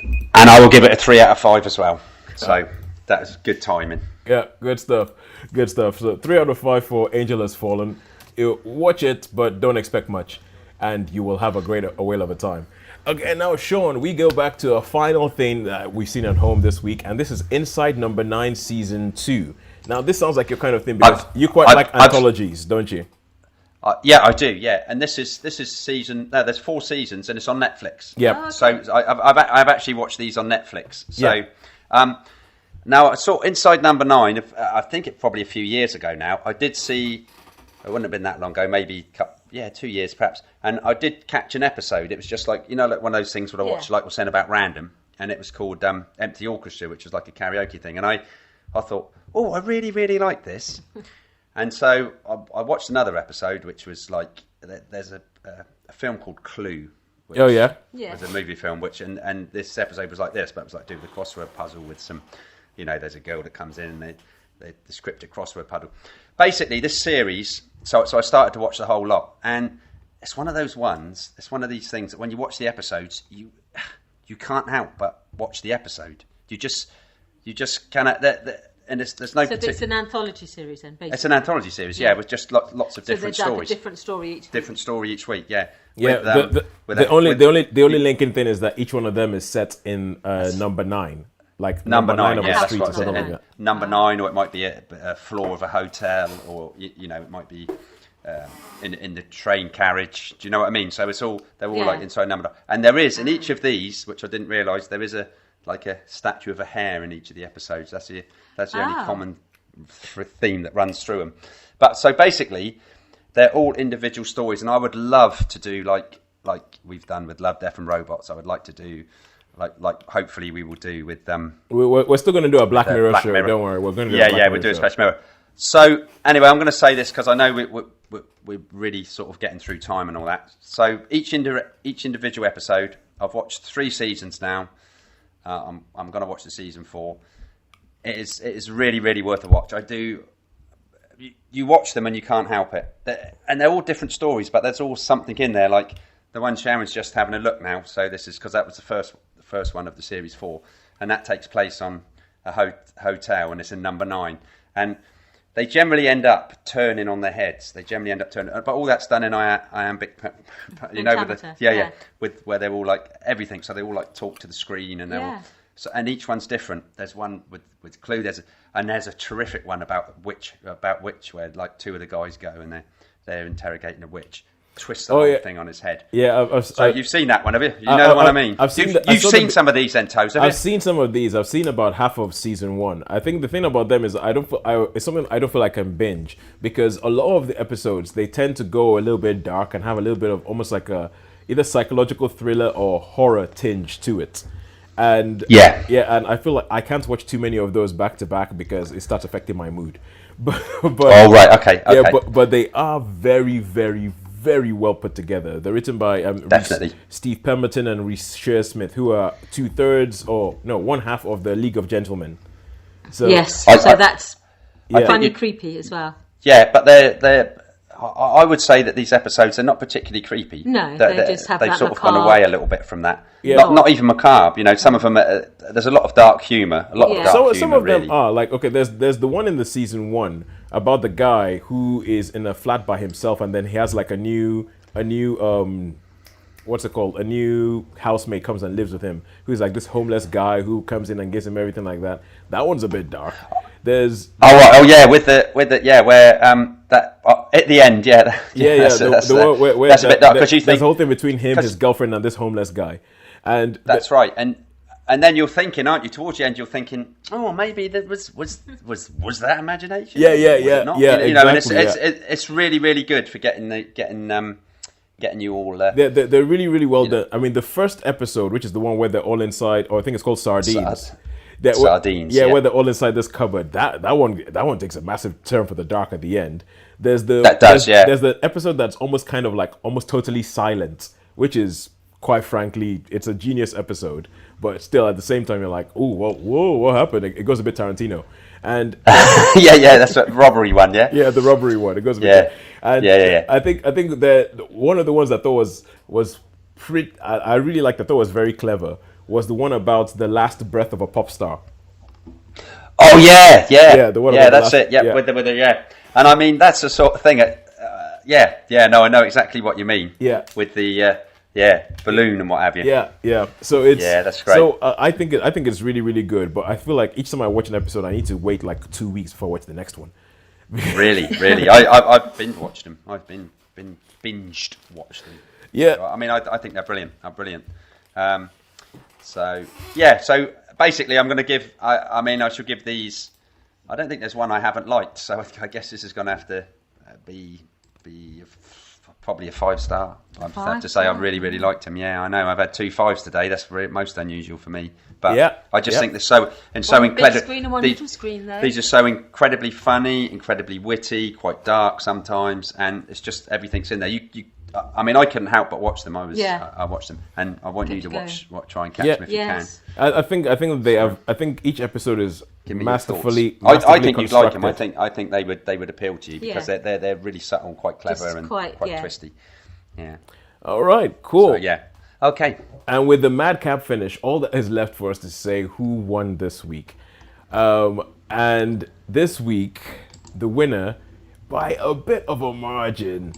And I will give it a 3 out of 5 as well. So that's good timing. Yeah, good stuff. Good stuff. So 3 out of 5 for Angel Has Fallen. You watch it, but don't expect much, and you will have a whale of a time. Okay, now Sean, we go back to a final thing that we've seen at home this week, and this is Inside Number 9 Season 2. Now, this sounds like your kind of thing because you quite like anthologies, don't you? Yeah, I do. Yeah, and this is season. No, there's 4 seasons, and it's on Netflix. Yeah. Oh, okay. So I've actually watched these on Netflix. So now I saw Inside Number 9. I think it probably a few years ago now. I did see. It wouldn't have been that long ago. Maybe 2 years perhaps. And I did catch an episode. It was just like like one of those things that I watched, like we're saying about random, and it was called Empty Orchestra, which was like a karaoke thing. And I thought, oh, I really really like this. And so I watched another episode, which was like there's a film called Clue. Which Oh yeah. was a movie film, and this episode was like this, but it was like do the crossword puzzle with some, there's a girl that comes in and the scripted crossword puzzle. Basically, this series. So I started to watch the whole lot, and it's one of those ones. It's one of these things that when you watch the episodes, you can't help but watch the episode. You just kind of and there's no. So it's an anthology series, then. Basically. It's an anthology series, yeah, with just lots of different stories. Like a different story each. Different story each week, yeah. Yeah. The only linking thing is that each one of them is set in number 9. Like number 9 of yeah, a that's street right. or something like that. Number 9, or it might be a floor of a hotel, or it might be in the train carriage. Do you know what I mean? So they're all like inside number 9. And there is in each of these, which I didn't realise, there is a statue of a hare in each of the episodes. That's the only common theme that runs through them. But so basically, they're all individual stories, and I would love to do like we've done with Love, Death and Robots. I would like to do. Like hopefully we will do with We're still going to do a Black Mirror show. Don't worry, we're going to do a Black Mirror we'll do a show. Special Mirror. So anyway, I'm going to say this because I know we're really sort of getting through time and all that. So each individual episode, I've watched 3 seasons now. I'm going to watch the season 4. It is really really worth a watch. I do. You watch them and you can't help it. They're all different stories, but there's all something in there. Like the one Sharon's just having a look now. So this is because that was the first one of the series 4, and that takes place on a hotel, and it's in number 9, and they generally end up turning on their heads. But all that's done in iambic, with where they're all like everything. So they all like talk to the screen, and they're all, and each one's different. There's one with Clue. There's a terrific one about witch where like 2 of the guys go and they're interrogating a witch. Twist the whole thing on his head. Yeah, so you've seen that one, have you? You know the one I mean. You've seen some of these, then, Toes, have you? I've seen some of these. I've seen about half of season 1. I think the thing about them is it's something I don't feel I can binge, because a lot of the episodes they tend to go a little bit dark and have a little bit of almost like a either psychological thriller or horror tinge to it. And and I feel like I can't watch too many of those back to back because it starts affecting my mood. But oh right, okay. Yeah, but they are very, very, very well put together. They're written by Steve Pemberton and Reese Shearsmith, who are 1/2 of the League of Gentlemen. So yes, that's funny, creepy as well. Yeah, but they're. I would say that these episodes are not particularly creepy. No, they just have they've that sort macabre. of gone away a little bit from that. Yeah. Not even macabre. Some of them. There's a lot of dark humour. Some of them are like There's the one in the season 1 about the guy who is in a flat by himself, and then he has like a new what's it called? A new housemate comes and lives with him, who's like this homeless guy who comes in and gives him everything like that. That one's a bit dark. There's with the where that at the end that's a bit dark because you think there's a whole thing between him, his girlfriend, and this homeless guy, and that's right, and then you're thinking, aren't you? Towards the end, you're thinking, oh, maybe that was that imagination? Yeah. Exactly, and it's really really good for getting you all. They're really really well done. I mean, the first episode, which is the one where they're all inside, or I think it's called Sardines. Sardines, where they're all inside this cupboard. That one takes a massive turn for the dark at the end. There's the episode that's almost kind of like almost totally silent, which is quite frankly, it's a genius episode. But still, at the same time, you're like, "Oh, whoa, what happened?" It goes a bit Tarantino, and yeah, that's a robbery one, yeah. yeah, the robbery one. It goes a bit. Yeah. And Yeah. I think that one of the ones I thought was pretty. I really liked. I thought was very clever. Was the one about the last breath of a pop star. Oh yeah. Yeah, the one about the that's last- it. Yeah, yeah. with the yeah. And I mean, that's the sort of thing. No, I know exactly what you mean. Yeah. With the balloon and what have you. Yeah. So it's that's great. So I think it's really, really good. But I feel like each time I watch an episode, I need to wait like 2 weeks before I watch the next one. Really. I've binge watched them. I've been binged watched them. Yeah. I mean, I think they're brilliant. So basically, I'm going to give. I should give these. I don't think there's one I haven't liked. So I guess this is going to have to be probably a 5-star. I have to say I really, really liked him. Yeah, I know. I've had 2 5s today. That's most unusual for me. But I just think they're so incredibly. Big screen and one little screen, though. These are so incredibly funny, incredibly witty, quite dark sometimes, and it's just everything's in there. I couldn't help but watch them. I watched them, and I want you to try and catch them if you can. I think they have. I think each episode is Give me masterfully. your thoughts. I think you'd like constructed. them. I think they would appeal to you because they're really subtle and quite clever and quite twisty. Yeah. All right. Cool. So, yeah. Okay. And with the madcap finish, all that is left for us to say who won this week. And this week, the winner, by a bit of a margin,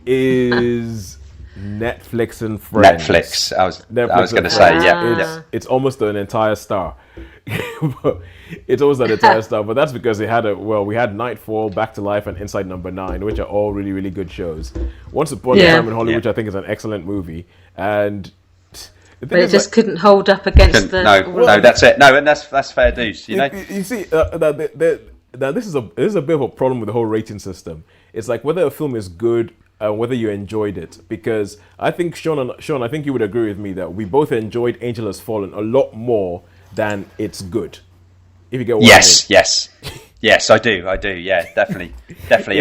is Netflix and Friends. Netflix. I was Netflix going to and say, Friends. It's almost an entire star. It's almost an entire star, but that's because we had Knightfall, Back to Life, and Inside Number 9, which are all really, really good shows. Once Upon a Time in Hollywood, which I think is an excellent movie, and but it just couldn't hold up against the. No, that's it. No, and that's fair dues. You know. You see, now this is a bit of a problem with the whole rating system. It's like whether a film is good. Whether you enjoyed it, because I think Sean, I think you would agree with me that we both enjoyed Angel Has Fallen a lot more than it's good. If you get what I mean. Yes, I do. Yeah, definitely.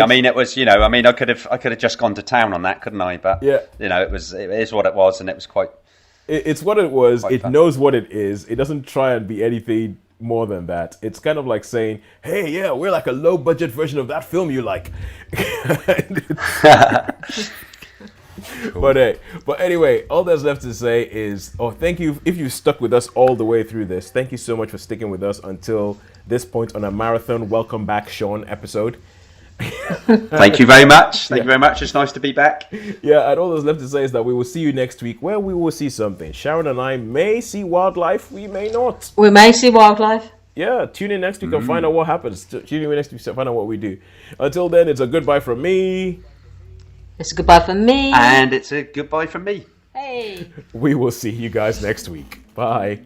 I mean, it was. I could have just gone to town on that, couldn't I? But it is what it was, and it was quite. It's what it was. It fun. knows what it is. It doesn't try and be anything more than that. It's kind of like saying, "Hey, yeah, we're like a low budget version of that film you like." Cool. But anyway, all that's left to say is, thank you if you stuck with us all the way through this. Thank you so much for sticking with us until this point on a marathon Welcome Back, Sean episode. Thank you very much. Thank you very much. It's nice to be back. Yeah, and all that's left to say is that we will see you next week, where we will see something. Sharon and I may see wildlife, we may not. We may see wildlife. Yeah, tune in next week and find out what happens. Tune in next week to find out what we do. Until then, it's a goodbye from me. It's a goodbye from me. And it's a goodbye from me. Hey. We will see you guys next week. Bye.